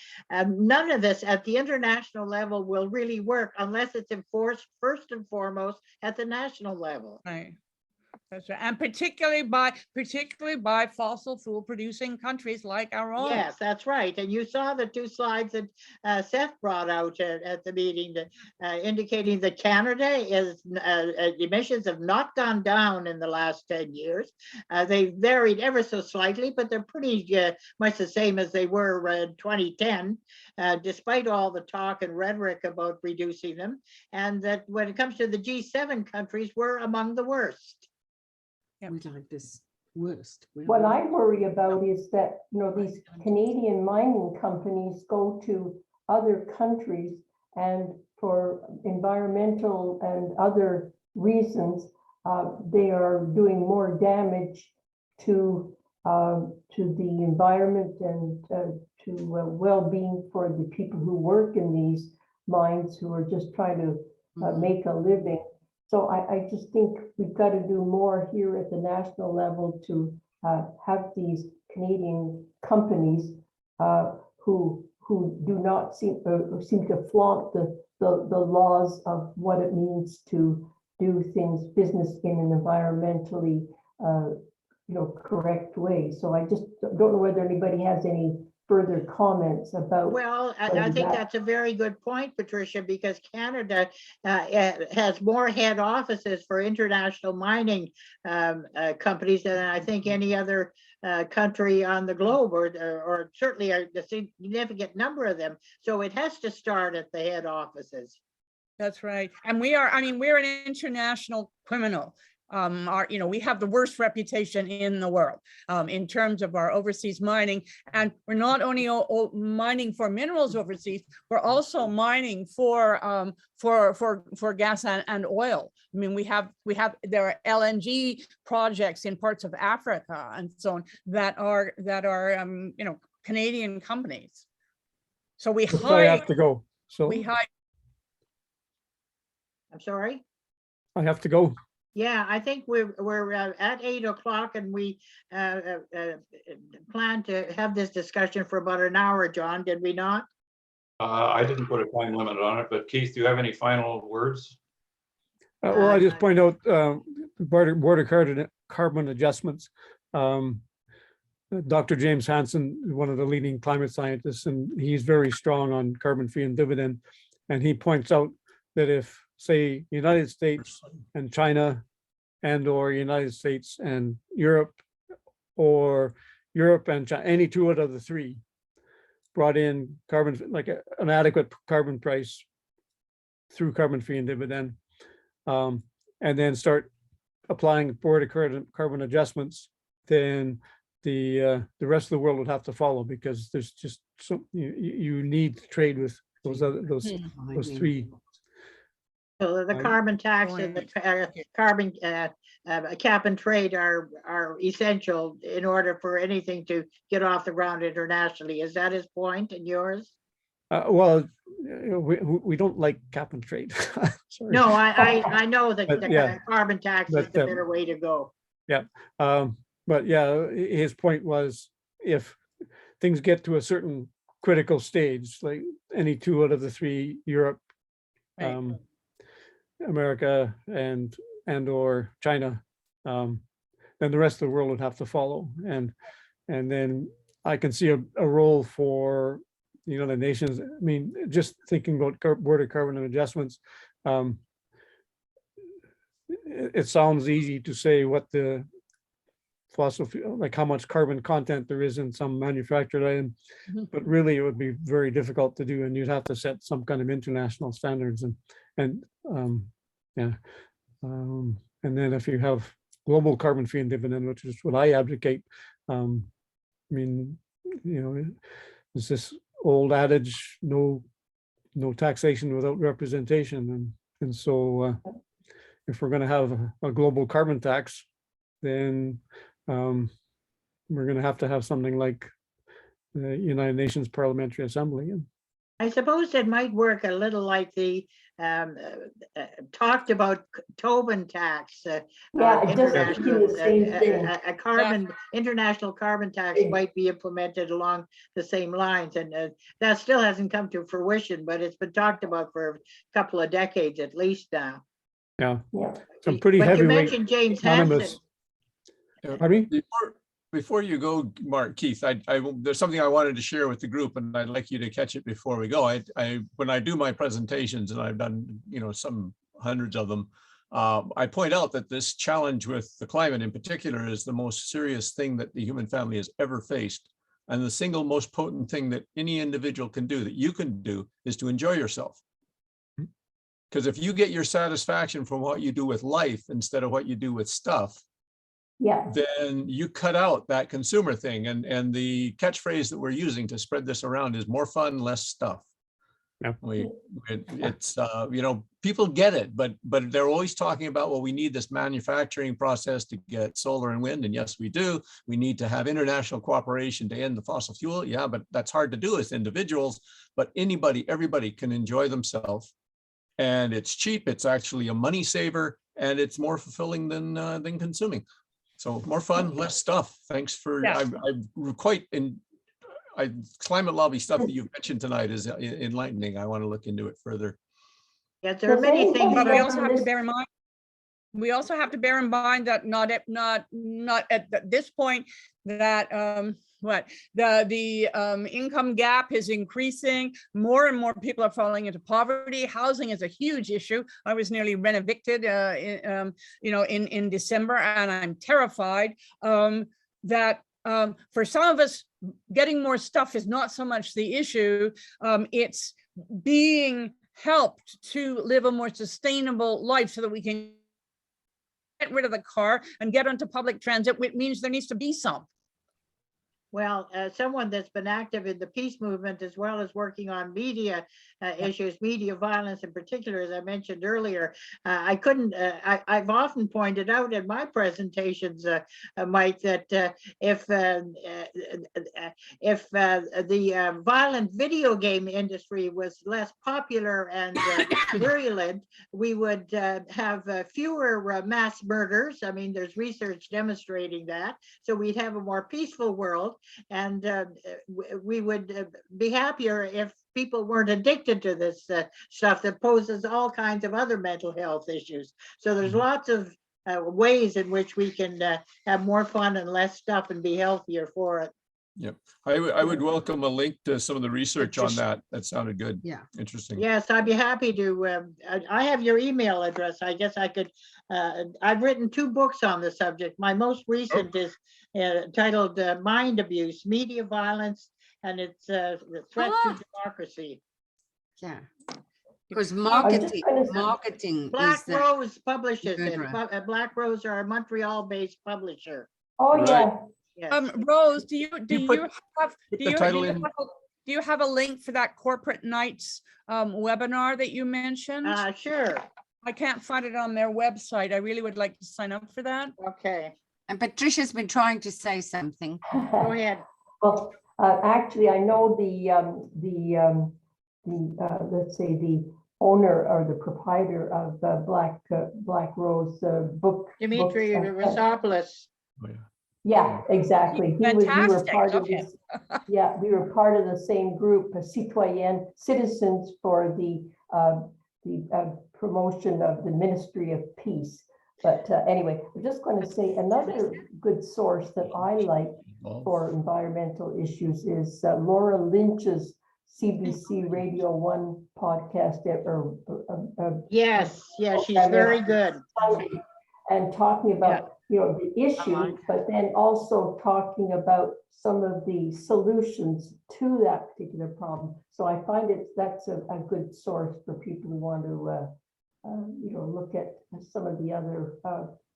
none of this at the international level will really work unless it's enforced first and foremost at the national level. Right. That's right. And particularly by fossil fuel producing countries like our own. Yes, that's right. And you saw the two slides that Seth brought out at the meeting, indicating that Canada is emissions have not gone down in the last 10 years. They varied ever so slightly, but they're pretty much the same as they were in 2010, despite all the talk and rhetoric about reducing them. And that when it comes to the G7 countries, we're among the worst. We'd like this worst. What I worry about is that, these Canadian mining companies go to other countries and for environmental and other reasons, they are doing more damage to the environment and to well-being for the people who work in these mines who are just trying to make a living. So I just think we've got to do more here at the national level to have these Canadian companies who do not seem to flaunt the laws of what it means to do business in an environmentally correct way. So I just don't know whether anybody has any further comments about. Well, I think that's a very good point, Patricia, because Canada has more head offices for international mining companies than I think any other country on the globe, or certainly a significant number of them. So it has to start at the head offices. That's right. And we're an international criminal. We have the worst reputation in the world in terms of our overseas mining. And we're not only mining for minerals overseas, we're also mining for gas and oil. I mean, there are LNG projects in parts of Africa and so on that are Canadian companies. So we I have to go. So we hide. I'm sorry? I have to go. Yeah, I think we're at 8 o'clock and we plan to have this discussion for about an hour, John, did we not? I didn't put a time limit on it, but Keith, do you have any final words? Well, I just point out border carbon adjustments. Dr. James Hansen, one of the leading climate scientists, and he's very strong on carbon fee and dividend. And he points out that if, say, United States and China or United States and Europe, or Europe and China, any two out of the three, brought in carbon, like an adequate carbon price through carbon fee and dividend, and then start applying border carbon adjustments, then the rest of the world would have to follow, because there's just so you need to trade with those three. So the carbon tax and the carbon cap and trade are essential in order for anything to get off the ground internationally. Is that his point and yours? Well, we don't like cap and trade. Sorry. No, I know that But, the yeah. carbon tax is But, the better way to go. Yeah, but yeah, his point was, if things get to a certain critical stage, like any two out of the three, Europe, Right. America and or China, then the rest of the world would have to follow. And then I can see a role for the United Nations. I mean, just thinking about border carbon adjustments, it sounds easy to say what the fossil fuel, like how much carbon content there is in some manufactured item. Mhm. But really, it would be very difficult to do, and you'd have to set some kind of international standards and yeah. And then if you have global carbon fee and dividend, which is what I advocate, I mean, you know, it's this old adage, no taxation without representation, and so if we're going to have a global carbon tax, then we're going to have something like the United Nations Parliamentary Assembly. And I suppose it might work a little like the talked about Tobin tax. Yeah, it does International, the same thing. a carbon, international carbon tax might be implemented along the same lines, and that still hasn't come to fruition, but it's been talked about for a couple of decades at least now. yeah, Yeah. some pretty But you heavyweight mentioned James Hansen. economists. Pardon me? Before you go, Mark, Keith, there's something I wanted to share with the group, and I'd like you to catch it before we go. When I do my presentations, and I've done, some hundreds of them, I point out that this challenge with the climate in particular is the most serious thing that the human family has ever faced. And the single most potent thing that any individual can do, that you can do, is to enjoy yourself. Because if you get your satisfaction from what you do with life instead of what you do with stuff, Yeah, then you cut out that consumer thing. And the catchphrase that we're using to spread this around is more fun, less stuff. Yeah. It's people get it, but they're always talking about, well, we need this manufacturing process to get solar and wind. And yes, we do. We need to have international cooperation to end the fossil fuel. Yeah, but that's hard to do as individuals. But everybody can enjoy themselves. And it's cheap. It's actually a money saver, and it's more fulfilling than consuming. So more fun, less stuff. Thanks for, Yeah. climate lobby stuff that you've mentioned tonight is enlightening. I want to look into it further. Yes, there are Does many anybody things. But we Yeah. also have to bear in mind, that not at this point, that the income gap is increasing. More and more people are falling into poverty. Housing is a huge issue. I was nearly rent evicted, in December, and I'm terrified that for some of us, getting more stuff is not so much the issue. It's being helped to live a more sustainable life so that we can get rid of the car and get onto public transit, which means there needs to be some. Well, someone that's been active in the peace movement, as well as working on media issues, media violence in particular, as I mentioned earlier, I've often pointed out in my presentations, Mike, that if the violent video game industry was less popular and virulent, we would have fewer mass murders. I mean, there's research demonstrating that. So we'd have a more peaceful world. And we would be happier if people weren't addicted to this stuff that poses all kinds of other mental health issues. So there's lots of ways in which we can have more fun and less stuff and be healthier for it. Yep. I would welcome a link to some of the research on that. That sounded good. Yeah. Interesting. Yes, I'd be happy to. I have your email address. I guess I could. I've written 2 books on the subject. My most recent is titled Mind Abuse, Media Violence, and it's the Threat to Democracy. Yeah. Because just marketing gonna- Black is the, Rose publishes good it. one. Black Rose are a Montreal-based publisher. Oh, Right. yeah. Yes. Rose, do you have a link for that Corporate Nights webinar that you mentioned? Sure. I can't find it on their website. I really would like to sign up for that. Okay. and Patricia's been trying to say something. Go ahead. Well, actually, I know let's say the owner or the proprietor of Black Rose book. Dimitri Rosopoulos. Oh, yeah. Yeah, exactly. We were Fantastic, part love of him. this. Yeah, we were part of the same group, Citizens for the promotion of the Ministry of Peace. But anyway, I'm just going to say another good source that I like for environmental issues is Laura Lynch's CBC Radio 1 podcast. Yes, she's very good. And talking about you know, the issue, but then also talking about some of the solutions to that particular problem. So I find that's a good source for people who want to, you know, look at some of the other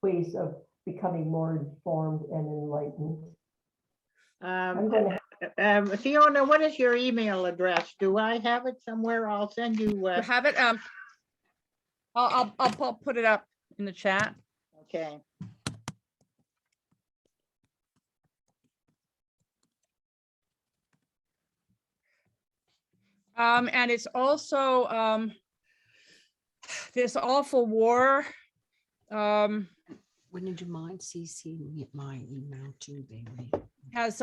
ways of becoming more informed and enlightened. I'm gonna, Fiona, what is your email address? Do I have it somewhere? I'll send you. You have it, I'll put it up in the chat. Okay. And it's also, this awful war. Wouldn't you mind CCing my email too, baby? Has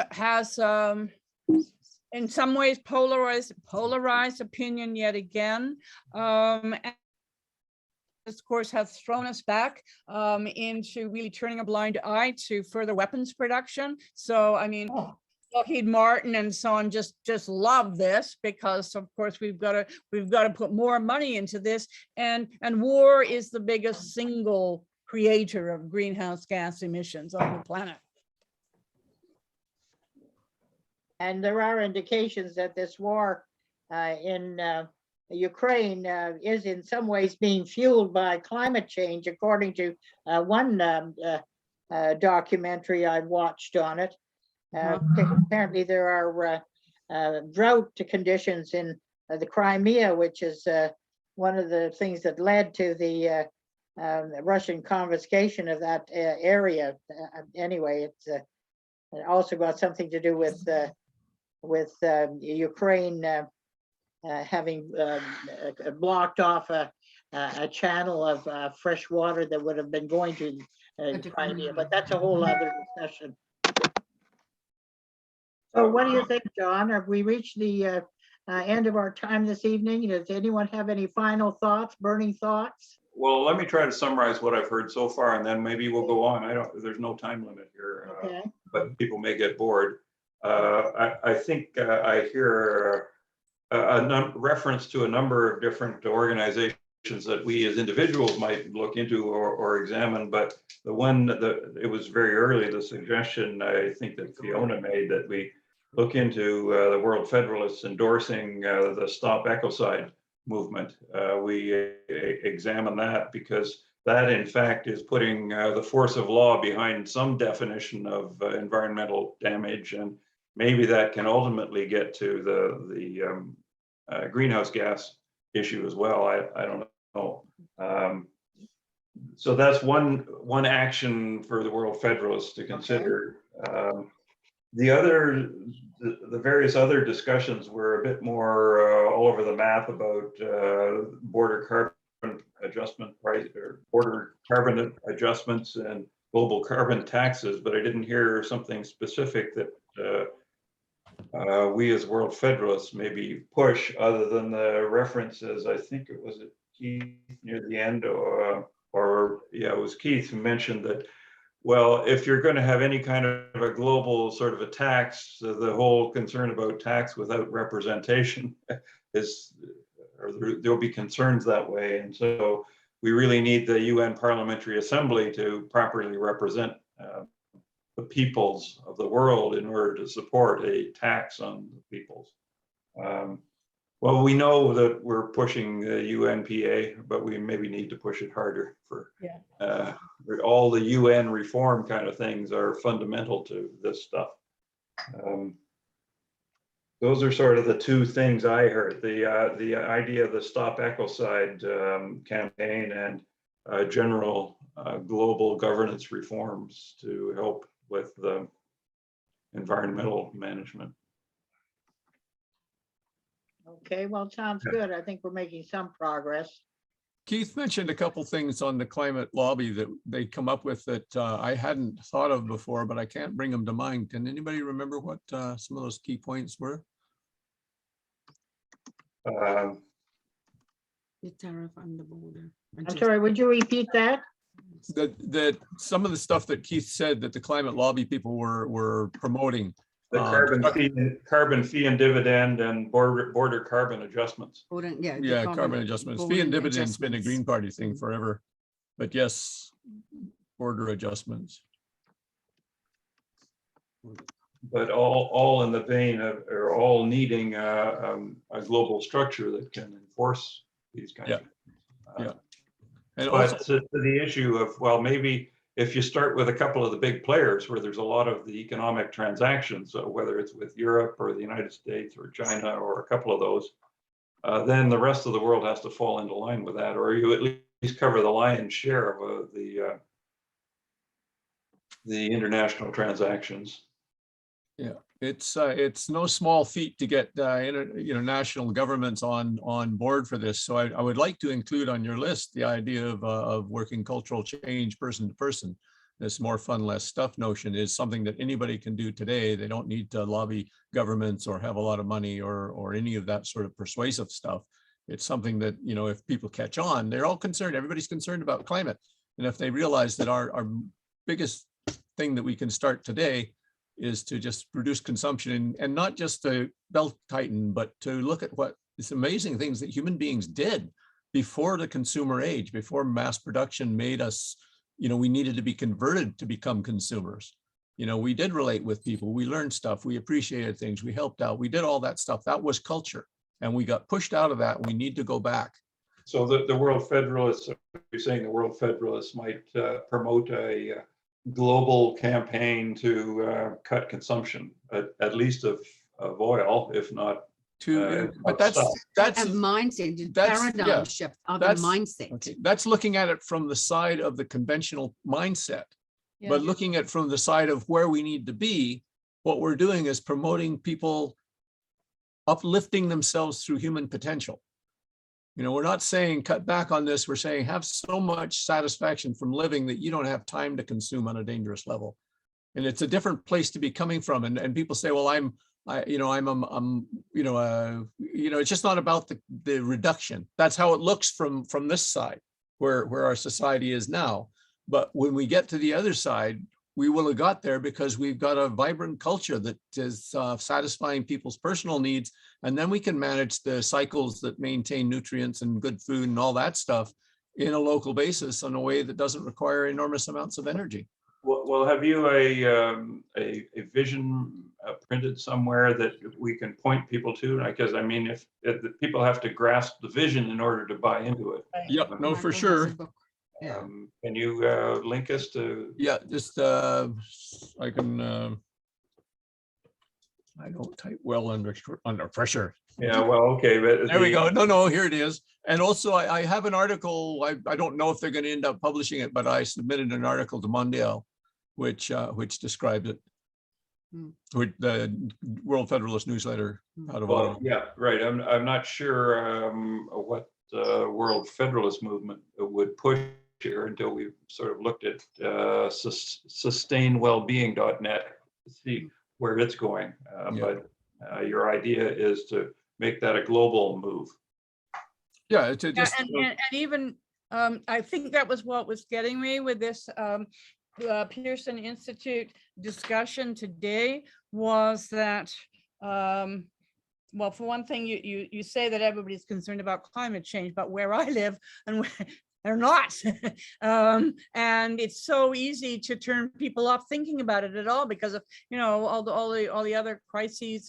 in some ways polarized opinion yet again. And this course has thrown us back into really turning a blind eye to further weapons production. So I mean, Lockheed Martin and so on just love this because of course we've got to put more money into this, and war is the biggest single creator of greenhouse gas emissions on the planet. And there are indications that this war in Ukraine is in some ways being fueled by climate change, according to one documentary I watched on it. Apparently there are drought conditions in the Crimea, which is one of the things that led to the Russian confiscation of that area. Anyway, it also got something to do with Ukraine having blocked off a channel of fresh water that would have been going to Crimea, but that's a whole other discussion. So what do you think, John? Have we reached the end of our time this evening? Does anyone have any final thoughts, burning thoughts? Well, let me try to summarize what I've heard so far, and then maybe we'll go on. There's no time limit here, Okay. but people may get bored. I think I hear a reference to a number of different organizations that we as individuals might look into or examine, but the one that it was very early, the suggestion I think that Fiona made that we look into the World Federalists endorsing the Stop Ecocide movement. We examine that because that in fact is putting the force of law behind some definition of environmental damage, and maybe that can ultimately get to the greenhouse gas issue as well. I don't know. So that's one action for the World Federalists to consider. The various other discussions were a bit more all over the map about border carbon adjustment price or border carbon adjustments and global carbon taxes, but I didn't hear something specific that we as World Federalists maybe push, other than the references. I think it was Keith near the end, or yeah, it was Keith who mentioned that, well, if you're going to have any kind of a global sort of a tax, the whole concern about tax without representation is, or there'll be concerns that way. And so we really need the UN Parliamentary Assembly to properly represent the peoples of the world in order to support a tax on the peoples. Well, we know that we're pushing the UNPA, but we maybe need to push it harder for all the UN reform kind of things are fundamental to this stuff. Those are sort of the two things I heard: the idea of the Stop Ecocide campaign and general global governance reforms to help with the environmental management. Okay, well, sounds good. I think we're making some progress. Keith mentioned a couple things on the climate lobby that they come up with that I hadn't thought of before, but I can't bring them to mind. Can anybody remember what some of those key points were? The tariff on the border. I'm sorry, would you repeat that? That some of the stuff that Keith said that the climate lobby people were promoting. The carbon fee and dividend and border carbon adjustments. Yeah, carbon adjustments. Fee and dividend's been a Green Party thing forever. But yes, border adjustments. But all in the vein of, or all needing a global structure that can enforce these kinds Yeah. of. Yeah. And But also, to the issue of, well, maybe if you start with a couple of the big players where there's a lot of the economic transactions, so whether it's with Europe or the United States or China or a couple of those, then the rest of the world has to fall into line with that, or you at least cover the lion's share of the international transactions. yeah, it's no small feat to get national governments on board for this. So I would like to include on your list the idea of working cultural change person to person. This more fun, less stuff notion is something that anybody can do today. They don't need to lobby governments or have a lot of money or any of that sort of persuasive stuff. It's something that, if people catch on, they're all concerned. Everybody's concerned about climate. And if they realize that our biggest thing that we can start today is to just reduce consumption and not just to belt tighten, but to look at what these amazing things that human beings did before the consumer age, before mass production made us, we needed to be converted to become consumers. We did relate with people, we learned stuff, we appreciated things, we helped out, we did all that stuff. That was culture. And we got pushed out of that. We need to go back. So the World Federalists, you're saying the World Federalists might promote a global campaign to cut consumption, at least of oil, if not. But that's A mindset, paradigm yeah, shift of a that's- mindset. okay. That's looking at it from the side of the conventional mindset. Yeah. But looking at from the side of where we need to be, what we're doing is promoting people uplifting themselves through human potential. We're not saying cut back on this. We're saying have so much satisfaction from living that you don't have time to consume on a dangerous level. And it's a different place to be coming from. And people say, well, it's just not about the reduction. That's how it looks from this side, where our society is now. But when we get to the other side, we will have got there because we've got a vibrant culture that is satisfying people's personal needs. And then we can manage the cycles that maintain nutrients and good food and all that stuff in a local basis in a way that doesn't require enormous amounts of energy. Well, have you a vision printed somewhere that we can point people to? Because if people have to grasp the vision in order to buy into it. Yep, no, for Michael has a sure. book. Yeah. Can you link us to? Yeah, just I can. I don't type well under pressure. Yeah, well, okay, but There we go. No, here it is. And also, I have an article. I don't know if they're going to end up publishing it, but I submitted an article to Mondial, which described it. With the World Federalist newsletter out of Ottawa. Yeah, right. I'm not sure what the World Federalist movement would push here until we sort of looked at sustainwellbeing.net to see where it's going. But your idea is to make that a global move. Yeah, to just And even, I think that was what was getting me with this Pearson Institute discussion today was that, well, for one thing, you say that everybody's concerned about climate change, but where I live and they're not. And it's so easy to turn people off thinking about it at all because of, all the other crises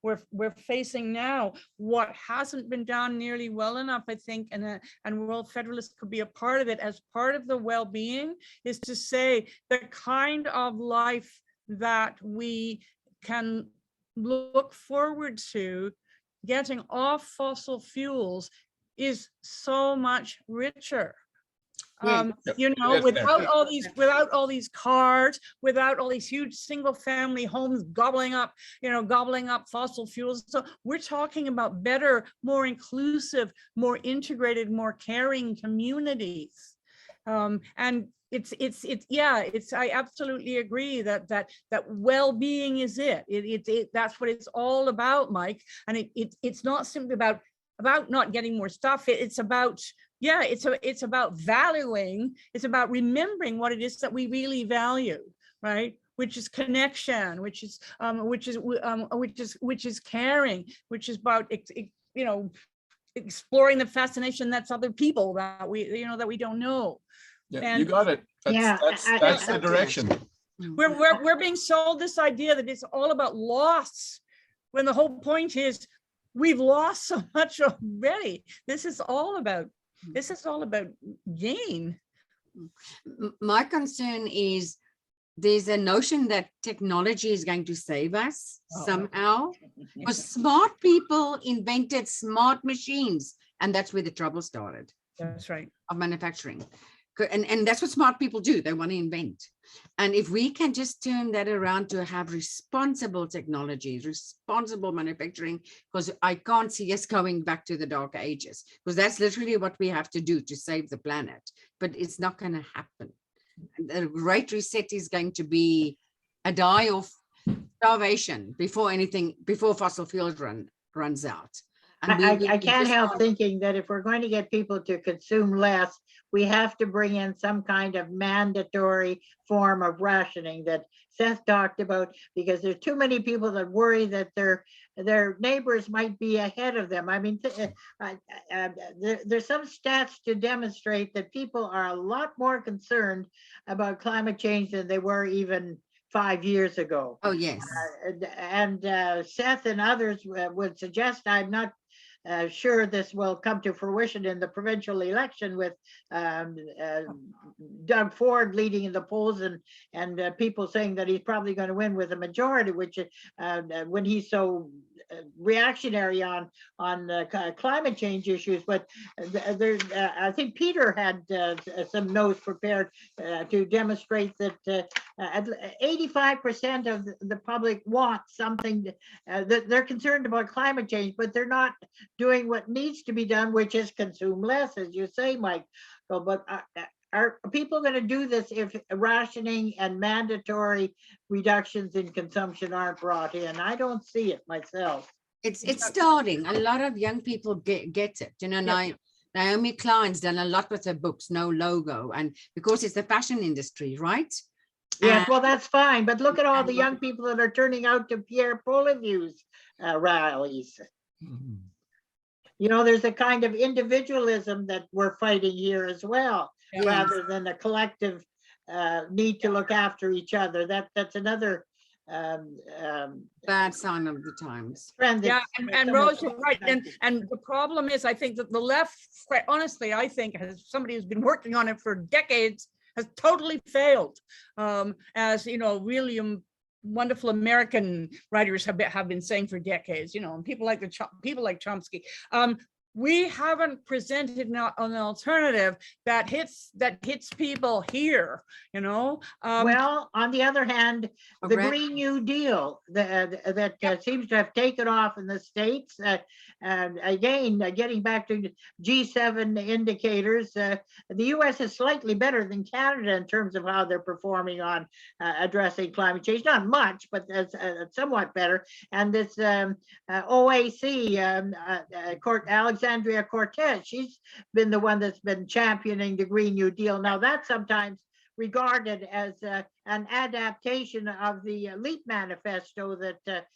we're facing now. What hasn't been done nearly well enough, I think, and World Federalists could be a part of it as part of the well-being, is to say the kind of life that we can look forward to getting off fossil fuels is so much richer. Without all these cars, without all these huge single-family homes gobbling up fossil fuels. So we're talking about better, more inclusive, more integrated, more caring communities. And I absolutely agree that well-being is it. That's what it's all about, Mike. And it's not simply about not getting more stuff. It's about valuing, it's about remembering what it is that we really value, right? Which is connection, which is caring, which is about exploring the fascination that's other people that we don't know. Yeah, you And- got it. Yeah, That's the direction. We're being sold this idea that it's all about loss, when the whole point is we've lost so much already. This is all about gain. My concern is there's a notion that technology is going to save us somehow. Because smart people invented smart machines, and that's where the trouble started That's right. of manufacturing. And that's what smart people do. They want to invent. And if we can just turn that around to have responsible technologies, responsible manufacturing, because I can't see us going back to the dark ages, because that's literally what we have to do to save the planet. But it's not going to happen. The Great Reset is going to be a die of starvation before fossil fuels runs out. And I can't just help can't- thinking that if we're going to get people to consume less, we have to bring in some kind of mandatory form of rationing that Seth talked about, because there's too many people that worry that their neighbors might be ahead of them. I mean, there's some stats to demonstrate that people are a lot more concerned about climate change than they were even 5 years ago. Oh, yes. And Seth and others would suggest, I'm not sure this will come to fruition in the provincial election with Doug Ford leading in the polls and people saying that he's probably going to win with a majority, which when he's so reactionary on climate change issues. But there's, I think Peter had some notes prepared to demonstrate that 85% of the public want something, that they're concerned about climate change, but they're not doing what needs to be done, which is consume less, as you say, Mike. So, but are people going to do this if rationing and mandatory reductions in consumption aren't brought in? I don't see it myself. It's starting. A lot of young people get it. You know, Naomi Klein's done a lot with her books, No Logo, and because it's the fashion industry, right? Yes, well, that's fine, but look at all the young people that are turning out to Pierre Poilievre's rallies. Mhm. You know, there's a kind of individualism that we're fighting here as well, Yes. rather than a collective need to look after each other. That's another Bad sign of the times. trend. Yeah, that's and somewhat Rose, you're right. And the problem is, I think that the left, quite honestly, I think, as somebody who's been working on it for decades, has totally failed. As you know, really wonderful American writers have been saying for decades, you know, and people like Chomsky. We haven't presented an alternative that hits people here, you know. Well, on the other hand, the Correct. Green New Deal that seems to have taken off in the States, again, getting back to G7 indicators, the US is slightly better than Canada in terms of how they're performing on addressing climate change. Not much, but somewhat better. And this OAC, Alexandria Cortez, she's been the one that's been championing the Green New Deal. Now, that's sometimes regarded as an adaptation of the LEAP manifesto that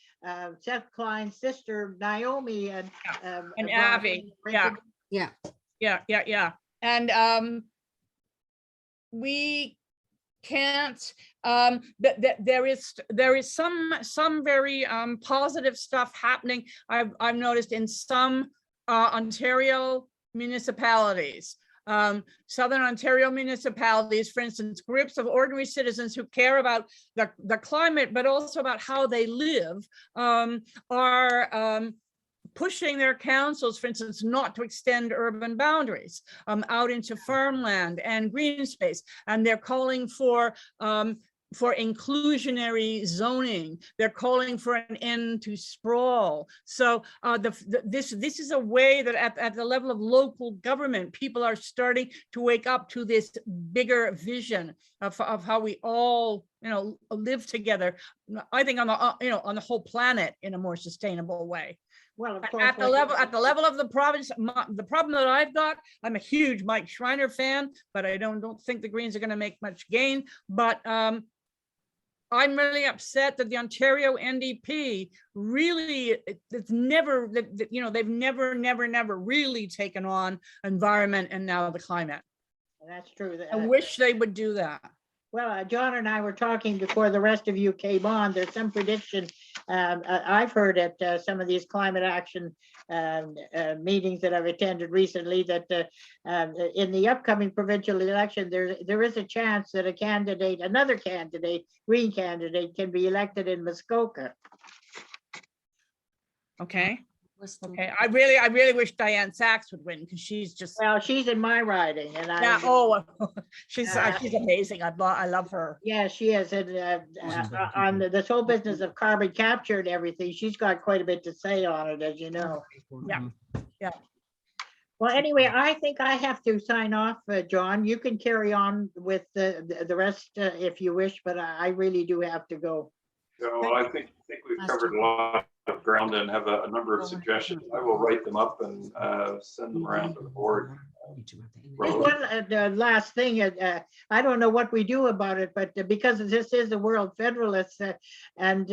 Seth Klein's sister Naomi and Avi, yeah. And we can't. There is some very positive stuff happening. I've noticed in some Ontario municipalities. Southern Ontario municipalities, for instance, groups of ordinary citizens who care about the climate, but also about how they live, are pushing their councils, for instance, not to extend urban boundaries out into farmland and green space. And they're calling for inclusionary zoning. They're calling for an end to sprawl. So this is a way that at the level of local government, people are starting to wake up to this bigger vision of how we all, you know, live together. I think on the whole planet in a more sustainable way. well, of course, At the level of the province, the problem that I've got, I'm a huge Mike Schreiner fan, but I don't think the Greens are going to make much gain. But I'm really upset that the Ontario NDP really, they've never really taken on environment and now the climate. That's true. I wish they would do that. Well, John and I were talking before the rest of you came on. There's some prediction I've heard at some of these climate action meetings that I've attended recently that in the upcoming provincial election, there is a chance that another candidate, Green candidate, can be elected in Muskoka. Okay. Okay. I really wish Diane Sachs would win because she's just, Well, she's in my riding, and yeah, oh, she's amazing. I love her. Yeah, she is. And on this whole business of carbon capture and everything, she's got quite a bit to say on it, as you know. Yeah. Well, anyway, I think I have to sign off, John. You can carry on with the rest if you wish, but I really do have to go. So I think we've covered a lot of ground and have a number of suggestions. I will write them up and send them around to the board. Just one last thing, I don't know what we do about it, but because this is the World Federalists, and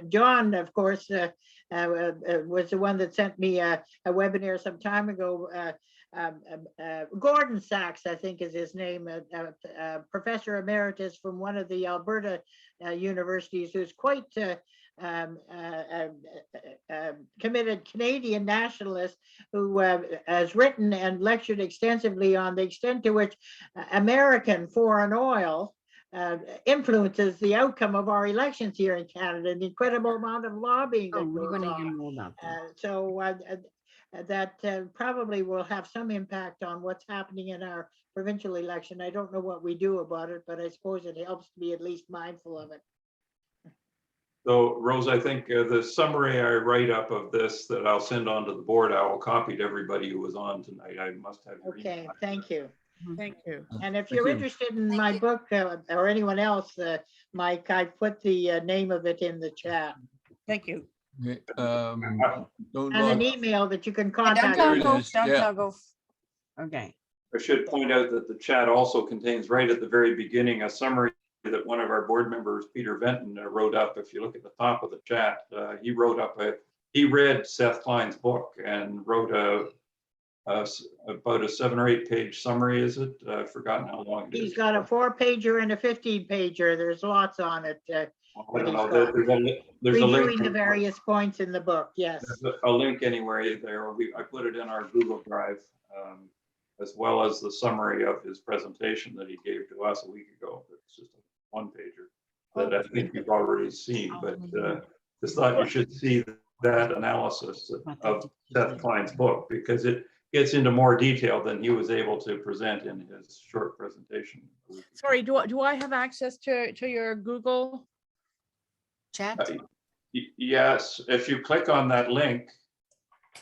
John, of course, was the one that sent me a webinar some time ago. Gordon Sachs, I think is his name, professor emeritus from one of the Alberta universities, who's quite committed Canadian nationalist, who has written and lectured extensively on the extent to which American foreign oil influences the outcome of our elections here in Canada, and the incredible amount of lobbying that goes on. So that probably will have some impact on what's happening in our provincial election. I don't know what we do about it, but I suppose it helps to be at least mindful of it. So Rose, I think the summary I write up of this that I'll send on to the board, I will copy to everybody who was on tonight. I must have. your Okay, email. thank you. Thank you. And if Thank you're you. interested in my book or anyone else, Mike, I put the name of it in the chat Thank you. Okay, don't and an log- email that you can Don't contact. There it toggle, is, don't yeah. toggle. Okay. I should point out that the chat also contains right at the very beginning a summary that one of our board members, Peter Venton, wrote up. If you look at the top of the chat, he wrote up he read Seth Klein's book and wrote about a 7 or 8 page summary. Is it? I've forgotten how long it is. He's got a 4-pager and a 15-pager. There's lots on it. I don't know. There's a Reviewing link. the various points in the book. Yes. There's a link anywhere there. I put it in our Google Drive, as well as the summary of his presentation that he gave to us a week ago. It's just a 1-pager that I think you've already seen, but just thought you should see that analysis of Seth Klein's book, because it gets into more detail than he was able to present in his short presentation. Sorry, do I have access to your Google? Chat. Yes, if you click on that link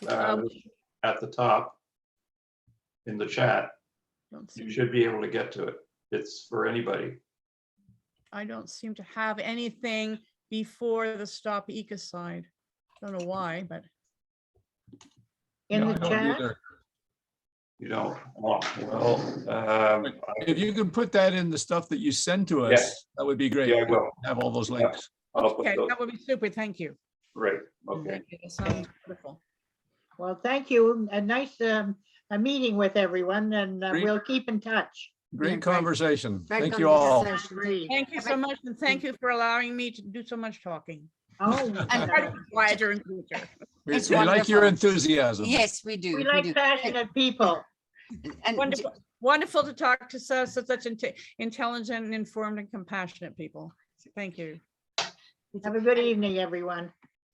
at the top in the chat, Don't you seem- should be able to get to it. It's for anybody. I don't seem to have anything before the Stop Ecocide. Don't know why, but In No, I the don't chat. either. You don't, oh, well, If you can put that in the stuff that you send to us, Yes. that would be great. Yeah, I will. Have all those links. I'll put okay, those, that would be super. Thank you. right, okay. That sounds wonderful. Well, thank you. A nice a meeting with everyone, and Great. we'll keep in touch. Great great. conversation. Great Thank you all. conversation. Agree. Thank you so much, and thank you for allowing me to do so much talking. Oh, I'm trying to be quieter in future. We It's we like your wonderful. enthusiasm. Yes, we do. we we like do. passionate people. And Wonderful, wonderful to talk to such intelligent, and informed, and compassionate people. Thank you. Have a good evening, everyone.